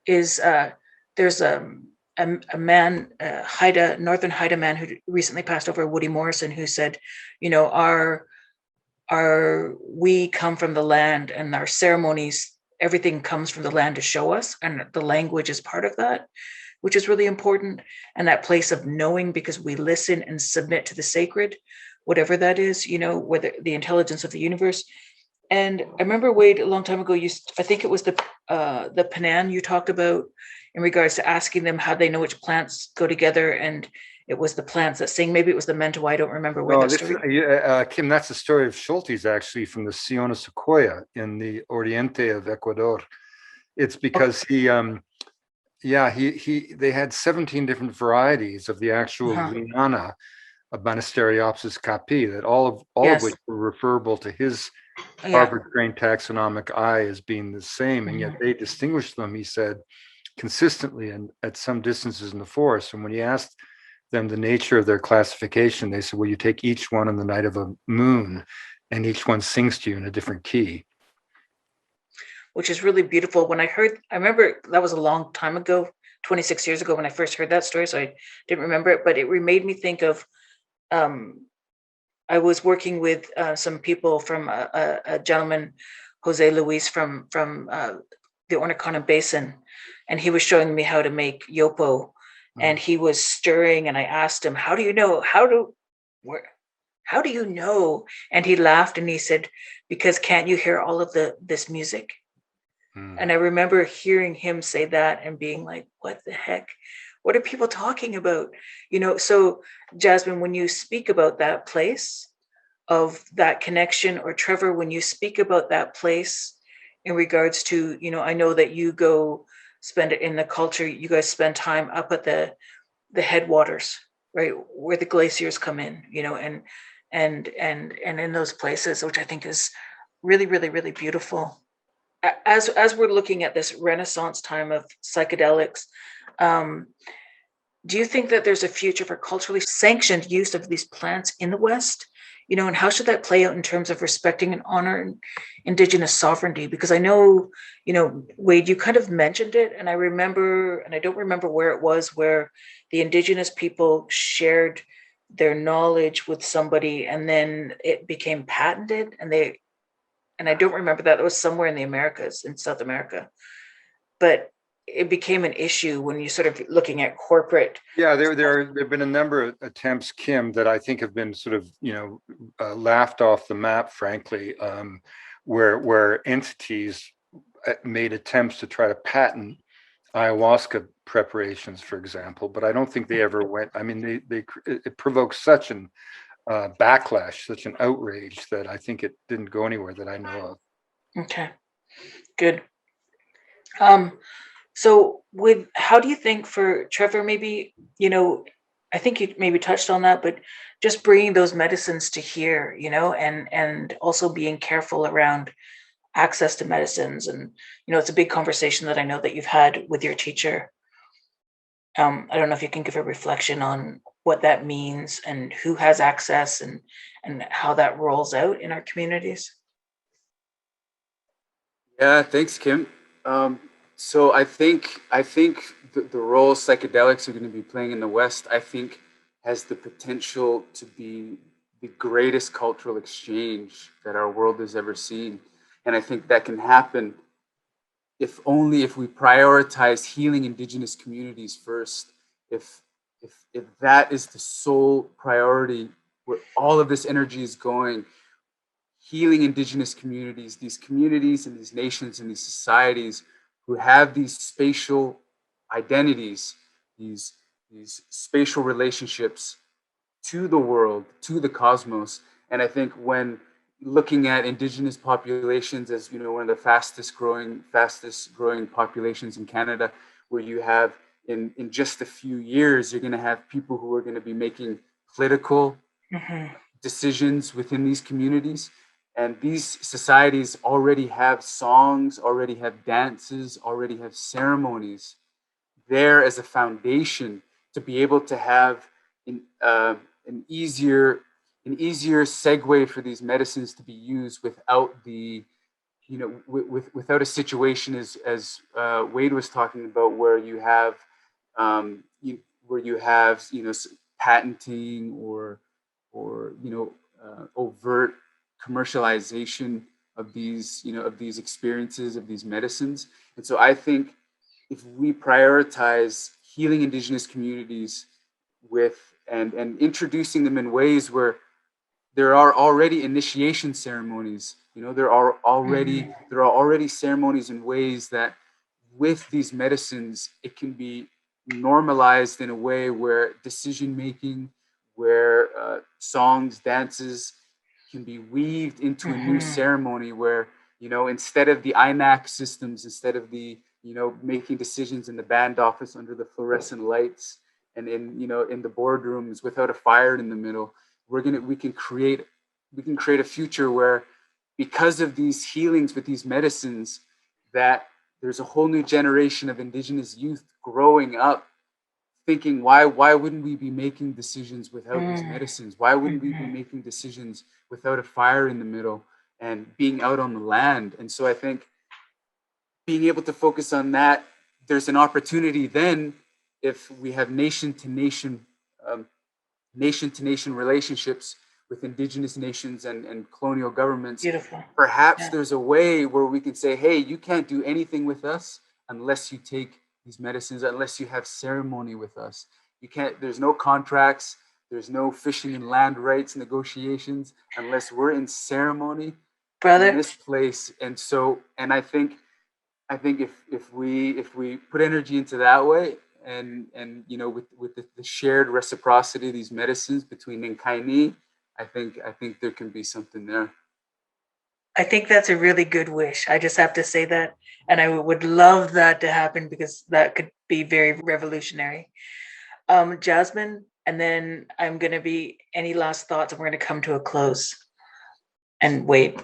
Is there's a man, Northern Haida man who recently passed over, Woody Morrison, who said, we come from the land, and our ceremonies, everything comes from the land to show us, and the language is part of that, which is really important. And that place of knowing, because we listen and submit to the sacred, whatever that is, whether the intelligence of the universe. And I remember, Wade, a long time ago, I think it was the Panan you talked about in regards to asking them how they know which plants go together, and it was the plants that sing. Maybe it was the Mento. I don't remember where that story. Kim, that's the story of Schultes, actually, from the Siona Sequoia in the Oriente of Ecuador. It's because they had 17 different varieties of the actual Liana of Banisteriopsis capi, that all of which were referable to his Harvard-trained taxonomic eye as being the same, and yet they distinguished them, he said, consistently and at some distances in the forest. And when he asked them the nature of their classification, they said, well, you take each one on the night of a moon, and each one sings to you in a different key. Which is really beautiful. I remember that was a long time ago, 26 years ago, when I first heard that story, so I didn't remember it, but it made me think of, I was working with some people from a gentleman, Jose Luis, from the Okanagan Basin, and he was showing me how to make yopo. And he was stirring, and I asked him, how do you know? How do you know? And he laughed and he said, because can't you hear all of this music? And I remember hearing him say that and being like, what the heck? What are people talking about? So Jasmine, when you speak about that place of that connection, or Trevor, when you speak about that place in regards to, I know that you go spend it in the culture. You guys spend time up at the headwaters, right, where the glaciers come in, and in those places, which I think is really, really, really beautiful. As we're looking at this Renaissance time of psychedelics, um, do you think that there's a future for culturally sanctioned use of these plants in the West? And how should that play out in terms of respecting and honoring Indigenous sovereignty? Because I know, Wade, you kind of mentioned it, and I remember, and I don't remember where it was, where the Indigenous people shared their knowledge with somebody, and then it became patented, and I don't remember that. It was somewhere in the Americas, in South America, but it became an issue when you sort of looking at corporate. Yeah, there've been a number of attempts, Kim, that I think have been sort of laughed off the map, frankly, where entities made attempts to try to patent ayahuasca preparations, for example, but I don't think they ever went. I mean, it provoked such an backlash, such an outrage, that I think it didn't go anywhere that I know of. Okay, good. So how do you think, for Trevor, maybe, I think you maybe touched on that, but just bringing those medicines to here, and also being careful around access to medicines. And, it's a big conversation that I know that you've had with your teacher. I don't know if you can give a reflection on what that means and who has access, and how that rolls out in our communities. Yeah, thanks, Kim. So I think the role psychedelics are going to be playing in the West, I think, has the potential to be the greatest cultural exchange that our world has ever seen, and I think that can happen if we prioritize healing Indigenous communities first. If that is the sole priority, where all of this energy is going, healing Indigenous communities, these communities and these nations and these societies who have these spatial identities, these spatial relationships to the world, to the cosmos. And I think when looking at Indigenous populations as one of the fastest growing populations in Canada, where you have in just a few years, you're going to have people who are going to be making political decisions within these communities. And these societies already have songs, already have dances, already have ceremonies there as a foundation to be able to have an easier segue for these medicines to be used without the without a situation as Wade was talking about, where you have patenting or overt commercialization of these experiences, of these medicines. And so I think if we prioritize healing Indigenous communities with and introducing them in ways where there are already initiation ceremonies, there are already ceremonies in ways that with these medicines it can be normalized in a way where decision making, where songs, dances can be weaved into a new ceremony, where instead of the INAC systems, instead of the making decisions in the band office under the fluorescent lights and in the boardrooms without a fire in the middle, we can create a future where, because of these healings with these medicines, that there's a whole new generation of Indigenous youth growing up thinking, why wouldn't we be making decisions without these medicines? Why wouldn't we be making decisions without a fire in the middle and being out on the land? And so I think being able to focus on that, there's an opportunity then, if we have nation to nation relationships with Indigenous nations and colonial governments. Beautiful. Perhaps there's a way where we can say, hey, you can't do anything with us unless you take these medicines, unless you have ceremony with us. You can't, there's no contracts, there's no fishing and land rights negotiations unless we're in ceremony, brother, in this place. And so, and I think if we put energy into that way, and with the shared reciprocity of these medicines between Ninkaini, I think there can be something there. I think that's a really good wish. I just have to say that. And I would love that to happen because that could be very revolutionary. Jasmine, and then I'm going to be any last thoughts, and we're going to come to a close and wait.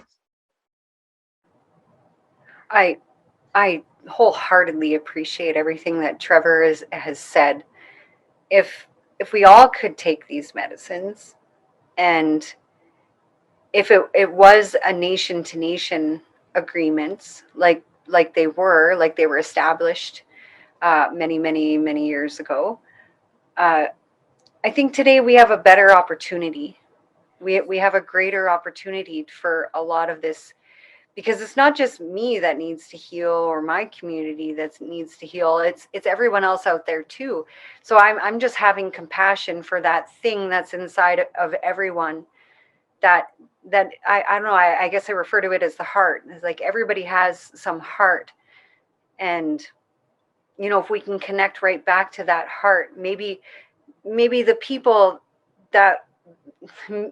I wholeheartedly appreciate everything that Trevor has said. If we all could take these medicines, and if it was a nation to nation agreements, like they were established many years ago, I think today we have a better opportunity. We have a greater opportunity for a lot of this, because it's not just me that needs to heal, or my community that needs to heal. It's everyone else out there too. So I'm just having compassion for that thing that's inside of everyone, that I don't know, I guess I refer to it as the heart. It's like everybody has some heart, and if we can connect right back to that heart, maybe the people that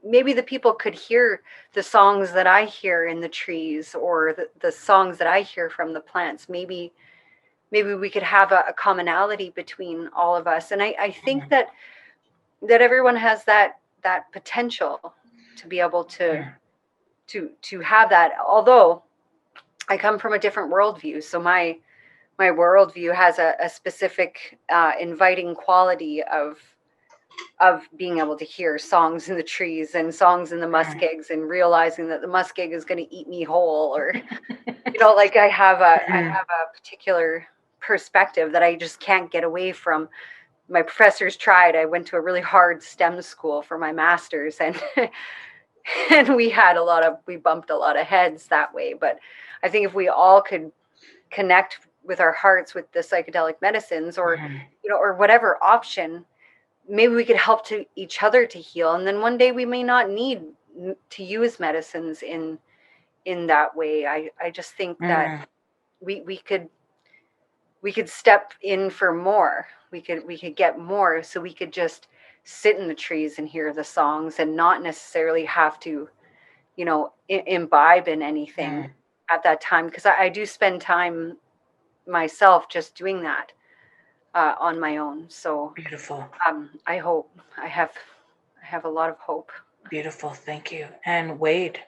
maybe the people could hear the songs that I hear in the trees, or the songs that I hear from the plants. Maybe we could have a commonality between all of us. And I think that everyone has that potential to be able to have that. Although I come from a different worldview, so my worldview has a specific inviting quality of being able to hear songs in the trees and songs in the muskegs, and realizing that the muskeg is going to eat me whole, or like I have a particular perspective that I just can't get away from. My professors tried. I went to a really hard STEM school for my master's, and and we bumped a lot of heads that way. But I think if we all could connect with our hearts with the psychedelic medicines, or or whatever option, maybe we could help to each other to heal. And then one day we may not need to use medicines in that way. I just think that we could step in for more. We could get more, so we could just sit in the trees and hear the songs, and not necessarily have to imbibe in anything at that time, because I do spend time myself just doing that on my own. So Beautiful. I hope I have a lot of hope. Beautiful. Thank you. And Wade.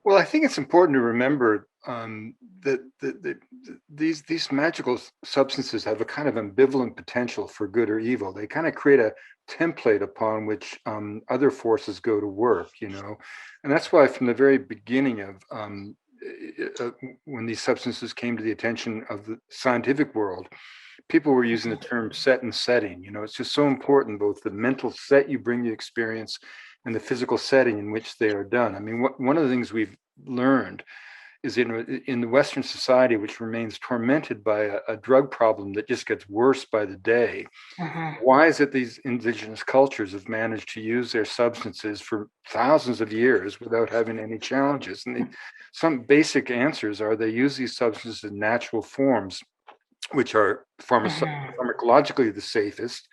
Well, I think it's important to remember that these magical substances have a kind of ambivalent potential for good or evil. They kind of create a template upon which other forces go to work, and that's why from the very beginning of when these substances came to the attention of the scientific world, people were using the term set and setting. It's just so important, both the mental set you bring the experience and the physical setting in which they are done. I mean, one of the things we've learned is in the Western society, which remains tormented by a drug problem that just gets worse by the day. Why is it these indigenous cultures have managed to use their substances for thousands of years without having any challenges? And some basic answers are they use these substances in natural forms, which are pharmacologically the safest.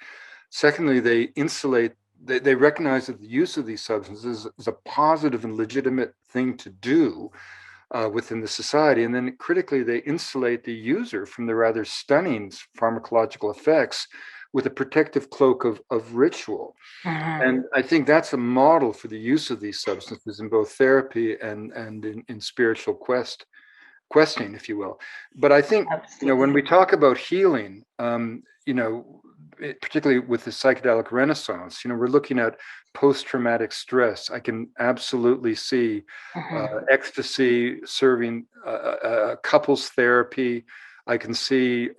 Secondly, they insulate. They recognize that the use of these substances is a positive and legitimate thing to do within the society. And then critically, they insulate the user from the rather stunning pharmacological effects with a protective cloak of ritual. And I think that's a model for the use of these substances in both therapy and in spiritual questing, if you will. But I think, when we talk about healing, particularly with the psychedelic renaissance, we're looking at post-traumatic stress. I can absolutely see ecstasy serving couples therapy. I can see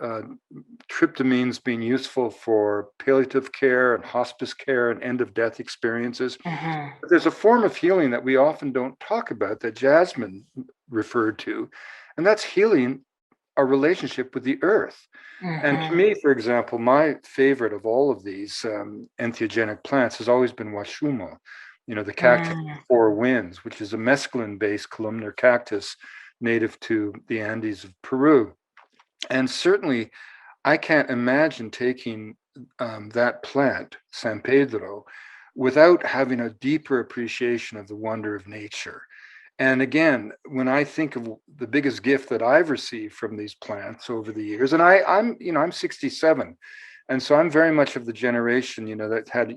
tryptamines being useful for palliative care and hospice care and end-of-death experiences. But there's a form of healing that we often don't talk about that Jasmine referred to, and that's healing our relationship with the earth. And to me, for example, my favorite of all of these entheogenic plants has always been washumo, the cactus of four winds, which is a mescaline-based columnar cactus native to the Andes of Peru. And certainly, I can't imagine taking that plant, San Pedro, without having a deeper appreciation of the wonder of nature. And again, when I think of the biggest gift that I've received from these plants over the years, and I'm 67, and so I'm very much of the generation, that had,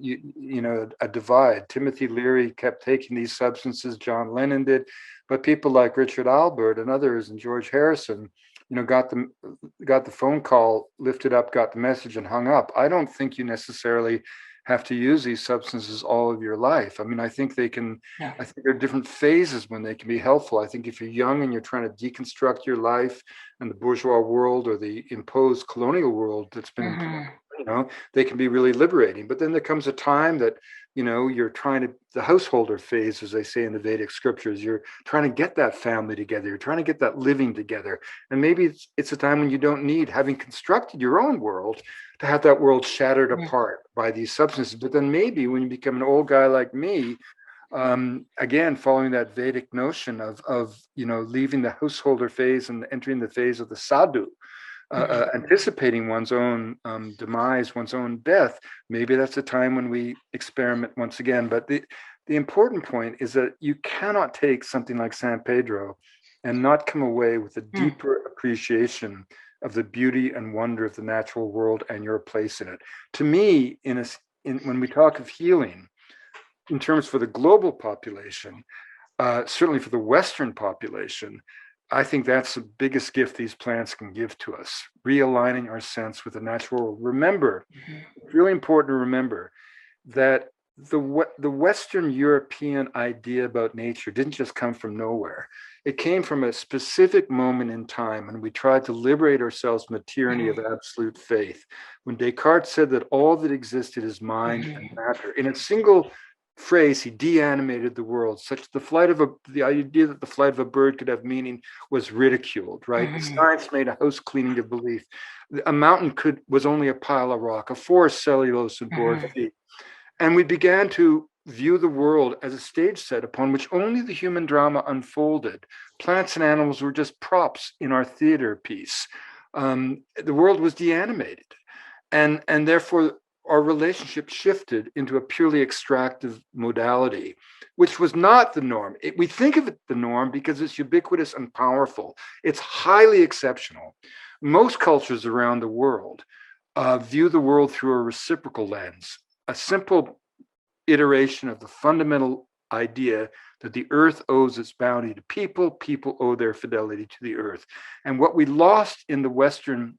a divide. Timothy Leary kept taking these substances, John Lennon did, but people like Richard Albert and others and George Harrison, got the phone call, lifted up, got the message and hung up. I don't think you necessarily have to use these substances all of your life. I mean, I think there are different phases when they can be helpful. I think if you're young and you're trying to deconstruct your life and the bourgeois world or the imposed colonial world that's been, they can be really liberating. But then there comes a time that, you're trying to, the householder phase, as they say in the Vedic scriptures, you're trying to get that family together. You're trying to get that living together. And maybe it's a time when you don't need, having constructed your own world, to have that world shattered apart by these substances. But then maybe when you become an old guy like me, again, following that Vedic notion of leaving the householder phase and entering the phase of the sadhu, anticipating one's own demise, one's own death, maybe that's a time when we experiment once again. But the important point is that you cannot take something like San Pedro and not come away with a deeper appreciation of the beauty and wonder of the natural world and your place in it. To me, when we talk of healing, in terms for the global population, certainly for the Western population, I think that's the biggest gift these plants can give to us, realigning our sense with the natural world. Remember, it's really important to remember that the Western European idea about nature didn't just come from nowhere. It came from a specific moment in time when we tried to liberate ourselves from the tyranny of absolute faith. When Descartes said that all that existed is mind and matter, in a single phrase, he de-animated the world. The idea that the flight of a bird could have meaning was ridiculed, right? Science made a house cleaning of belief. A mountain was only a pile of rock, a forest cellulose and board feet. And we began to view the world as a stage set upon which only the human drama unfolded. Plants and animals were just props in our theater piece. The world was de-animated. And therefore, our relationship shifted into a purely extractive modality, which was not the norm. We think of it the norm because it's ubiquitous and powerful. It's highly exceptional. Most cultures around the world view the world through a reciprocal lens, a simple iteration of the fundamental idea that the earth owes its bounty to people, people owe their fidelity to the earth. And what we lost in the Western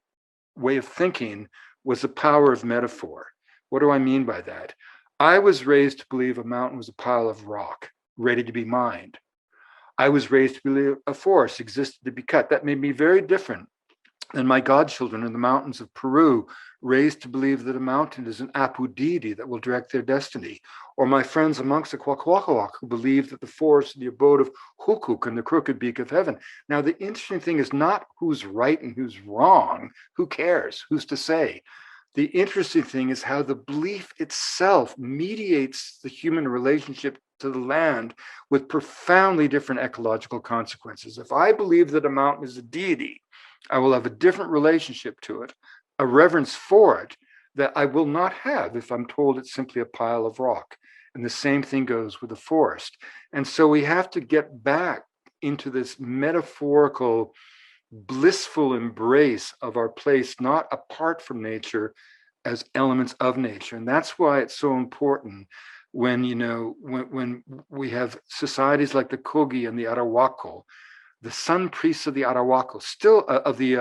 way of thinking was the power of metaphor. What do I mean by that? I was raised to believe a mountain was a pile of rock ready to be mined. I was raised to believe a forest existed to be cut. That made me very different than my godchildren in the mountains of Peru, raised to believe that a mountain is an Apu deity that will direct their destiny, or my friends amongst the Kwakwaka'wakw who believe that the forest is the abode of Hukuk and the crooked beak of heaven. Now, the interesting thing is not who's right and who's wrong. Who cares? Who's to say? The interesting thing is how the belief itself mediates the human relationship to the land with profoundly different ecological consequences. If I believe that a mountain is a deity, I will have a different relationship to it, a reverence for it that I will not have if I'm told it's simply a pile of rock. And the same thing goes with the forest. And so we have to get back into this metaphorical, blissful embrace of our place, not apart from nature, as elements of nature. And that's why it's so important when we have societies like the Kogi and the Arawako, the sun priests of the Arawako, still of the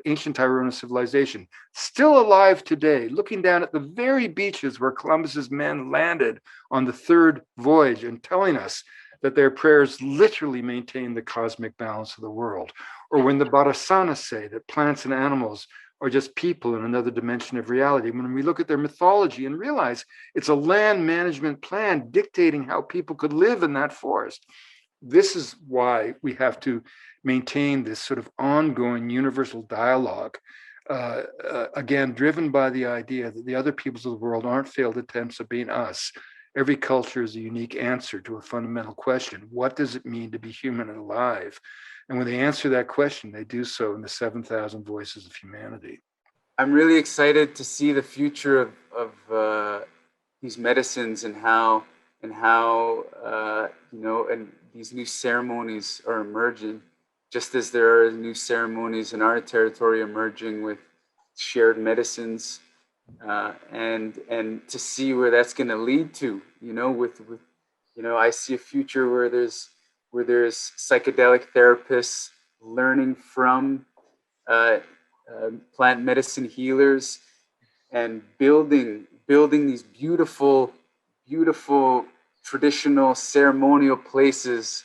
ancient Tairona civilization, still alive today, looking down at the very beaches where Columbus's men landed on the third voyage and telling us that their prayers literally maintain the cosmic balance of the world. Or when the Bharasana say that plants and animals are just people in another dimension of reality, when we look at their mythology and realize it's a land management plan dictating how people could live in that forest. This is why we have to maintain this sort of ongoing universal dialogue, again, driven by the idea that the other peoples of the world aren't failed attempts at being us. Every culture is a unique answer to a fundamental question. What does it mean to be human and alive? And when they answer that question, they do so in the 7,000 voices of humanity. I'm really excited to see the future of these medicines and how and how and these new ceremonies are emerging, just as there are new ceremonies in our territory emerging with shared medicines, and to see where that's going to lead to, with I see a future where there's psychedelic therapists learning from uh, plant medicine healers, and building these beautiful traditional ceremonial places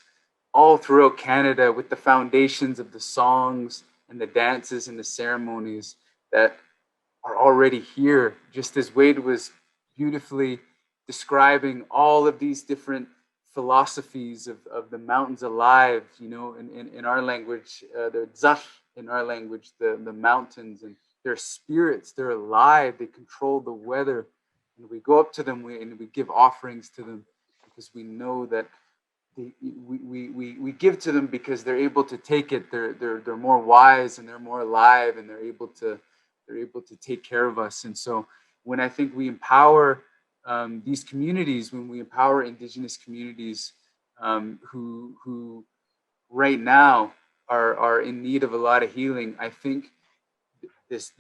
all throughout Canada, with the foundations of the songs and the dances and the ceremonies that are already here, just as Wade was beautifully describing all of these different philosophies of the mountains alive, in our language, the Zach in our language, the mountains, and their spirits, they're alive, they control the weather. And we go up to them and we give offerings to them, because we know that we give to them because they're able to take it. They're more wise, and they're more alive, and they're able to take care of us. And so when I think we empower these communities, when we empower Indigenous communities who right now are in need of a lot of healing, I think this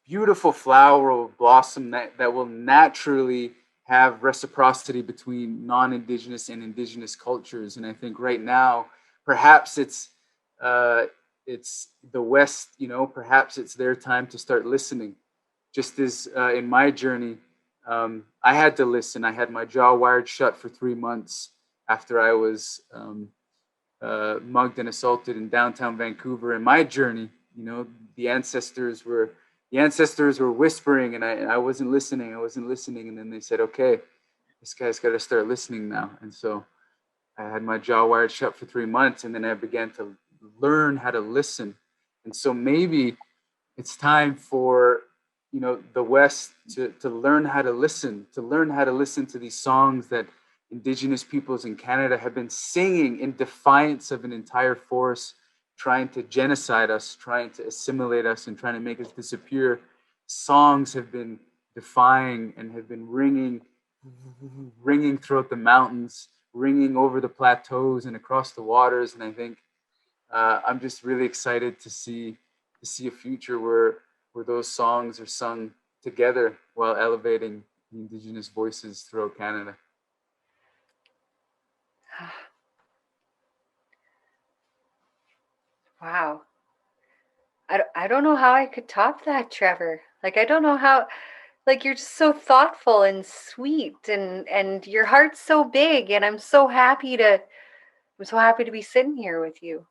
beautiful flower will blossom that will naturally have reciprocity between non-Indigenous and Indigenous cultures. And I think right now, perhaps it's the West, perhaps it's their time to start listening. Just as in my journey, I had to listen. I had my jaw wired shut for 3 months after I was mugged and assaulted in downtown Vancouver. In my journey, the ancestors were whispering, and I wasn't listening. And then they said, "Okay, this guy's got to start listening now." And so I had my jaw wired shut for 3 months, and then I began to learn how to listen. And so maybe it's time for the West to learn how to listen, to these songs that Indigenous peoples in Canada have been singing in defiance of an entire force trying to genocide us, trying to assimilate us, and trying to make us disappear. Songs have been defying and have been ringing throughout the mountains, ringing over the plateaus and across the waters. And I think I'm just really excited to see a future where those songs are sung together while elevating the Indigenous voices throughout Canada. Wow. I don't know how I could top that, Trevor. Like, I don't know how, like, you're just so thoughtful and sweet, and your heart's so big, and I'm so happy to be sitting here with you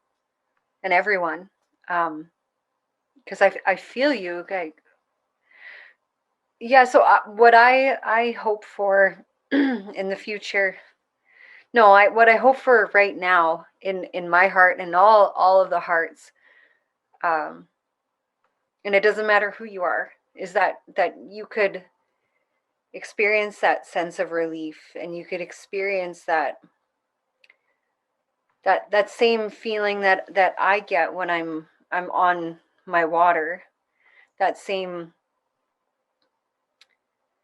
and everyone. Because I feel you. Okay. Yeah, so what I hope for in the future, no, what I hope for right now in my heart and all of the hearts, and it doesn't matter who you are, is that you could experience that sense of relief, and you could experience that same feeling that I get when I'm on my water, that same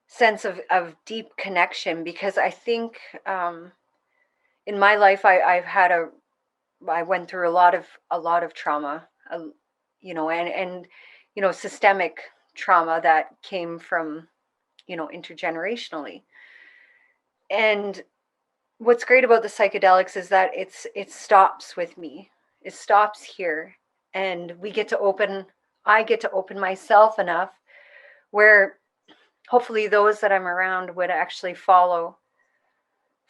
sense of deep connection. Because I think in my life I went through a lot of trauma, and systemic trauma that came from intergenerationally. And what's great about the psychedelics is that it stops with me. It stops here, and I get to open myself enough where hopefully those that I'm around would actually follow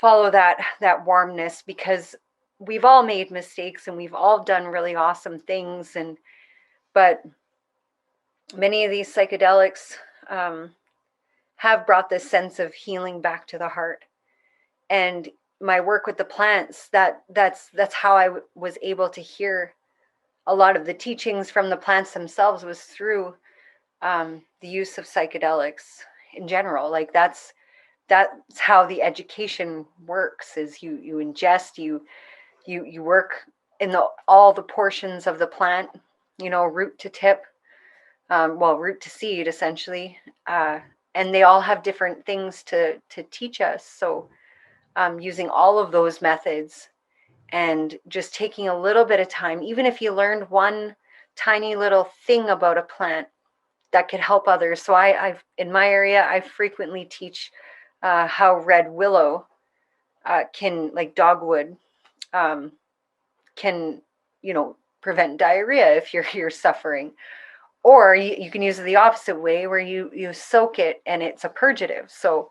that warmness, because we've all made mistakes and we've all done really awesome things, but many of these psychedelics have brought this sense of healing back to the heart. And my work with the plants, that's how I was able to hear a lot of the teachings from the plants themselves, was through the use of psychedelics in general. Like that's how the education works, is you ingest, you work in all the portions of the plant, root to tip, root to seed essentially, and they all have different things to teach us. So using all of those methods and just taking a little bit of time, even if you learned one tiny little thing about a plant that could help others. So I've in my area, I frequently teach how red willow can, like dogwood, can, prevent diarrhea if you're suffering. Or you can use it the opposite way, where you soak it and it's a purgative. So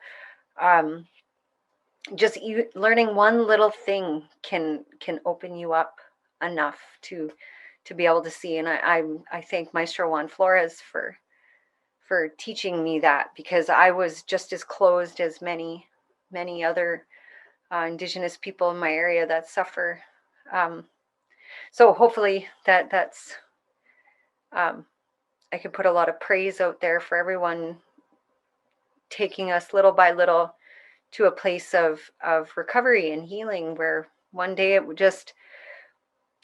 just learning one little thing can open you up enough to be able to see. And I thank Maestro Juan Flores for teaching me that, because I was just as closed as many other Indigenous people in my area that suffer. So hopefully that's I could put a lot of praise out there for everyone taking us little by little to a place of recovery and healing, where one day it would just,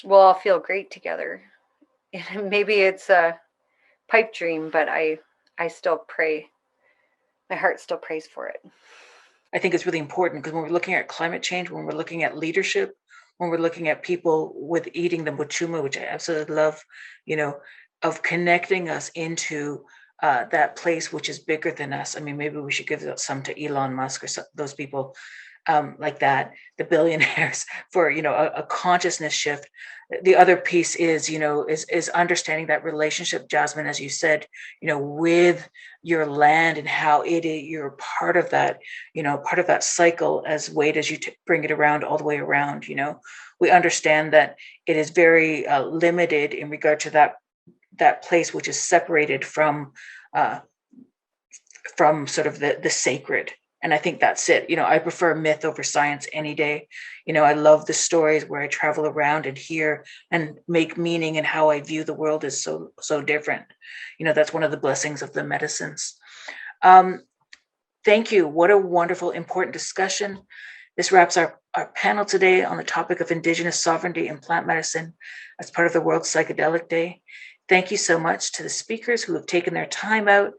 we'll all feel great together. And maybe it's a pipe dream, but I still pray. My heart still prays for it. I think it's really important, because when we're looking at climate change, when we're looking at leadership, when we're looking at people with eating the mochuma, which I absolutely love, of connecting us into that place which is bigger than us. I mean, maybe we should give some to Elon Musk or those people like that, the billionaires, for a consciousness shift. The other piece is is understanding that relationship, Jasmine, as you said, with your land, and how you're part of that, part of that cycle, as Wade, as you bring it around, all the way around. We understand that it is very limited in regard to that place which is separated from sort of the sacred. And I think that's it. I prefer myth over science any day. I love the stories where I travel around and hear and make meaning, and how I view the world is so different. That's one of the blessings of the medicines. Thank you. What a wonderful, important discussion. This wraps our panel today on the topic of Indigenous sovereignty and plant medicine as part of the World Psychedelic Day. Thank you so much to the speakers who have taken their time out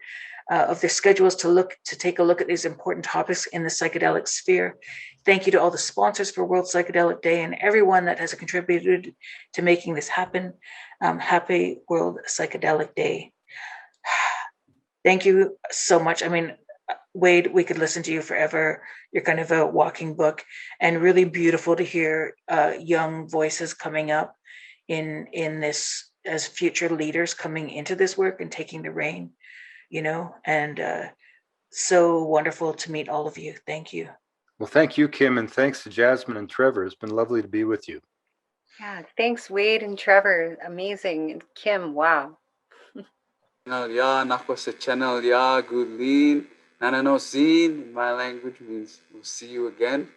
of their schedules to take a look at these important topics in the psychedelic sphere. Thank you to all the sponsors for World Psychedelic Day and everyone that has contributed to making this happen. Happy World Psychedelic Day. Thank you so much. I mean, Wade, we could listen to you forever. You're kind of a walking book, and really beautiful to hear young voices coming up in this, as future leaders coming into this work and taking the reign. And so wonderful to meet all of you. Thank you. Well, thank you, Kim, and thanks to Jasmine and Trevor. It's been lovely to be with you. Yeah, thanks, Wade and Trevor. Amazing. And Kim, wow. Yeah, nako sa channel, yeah, good lean. Nanano scene in my language means we'll see you again.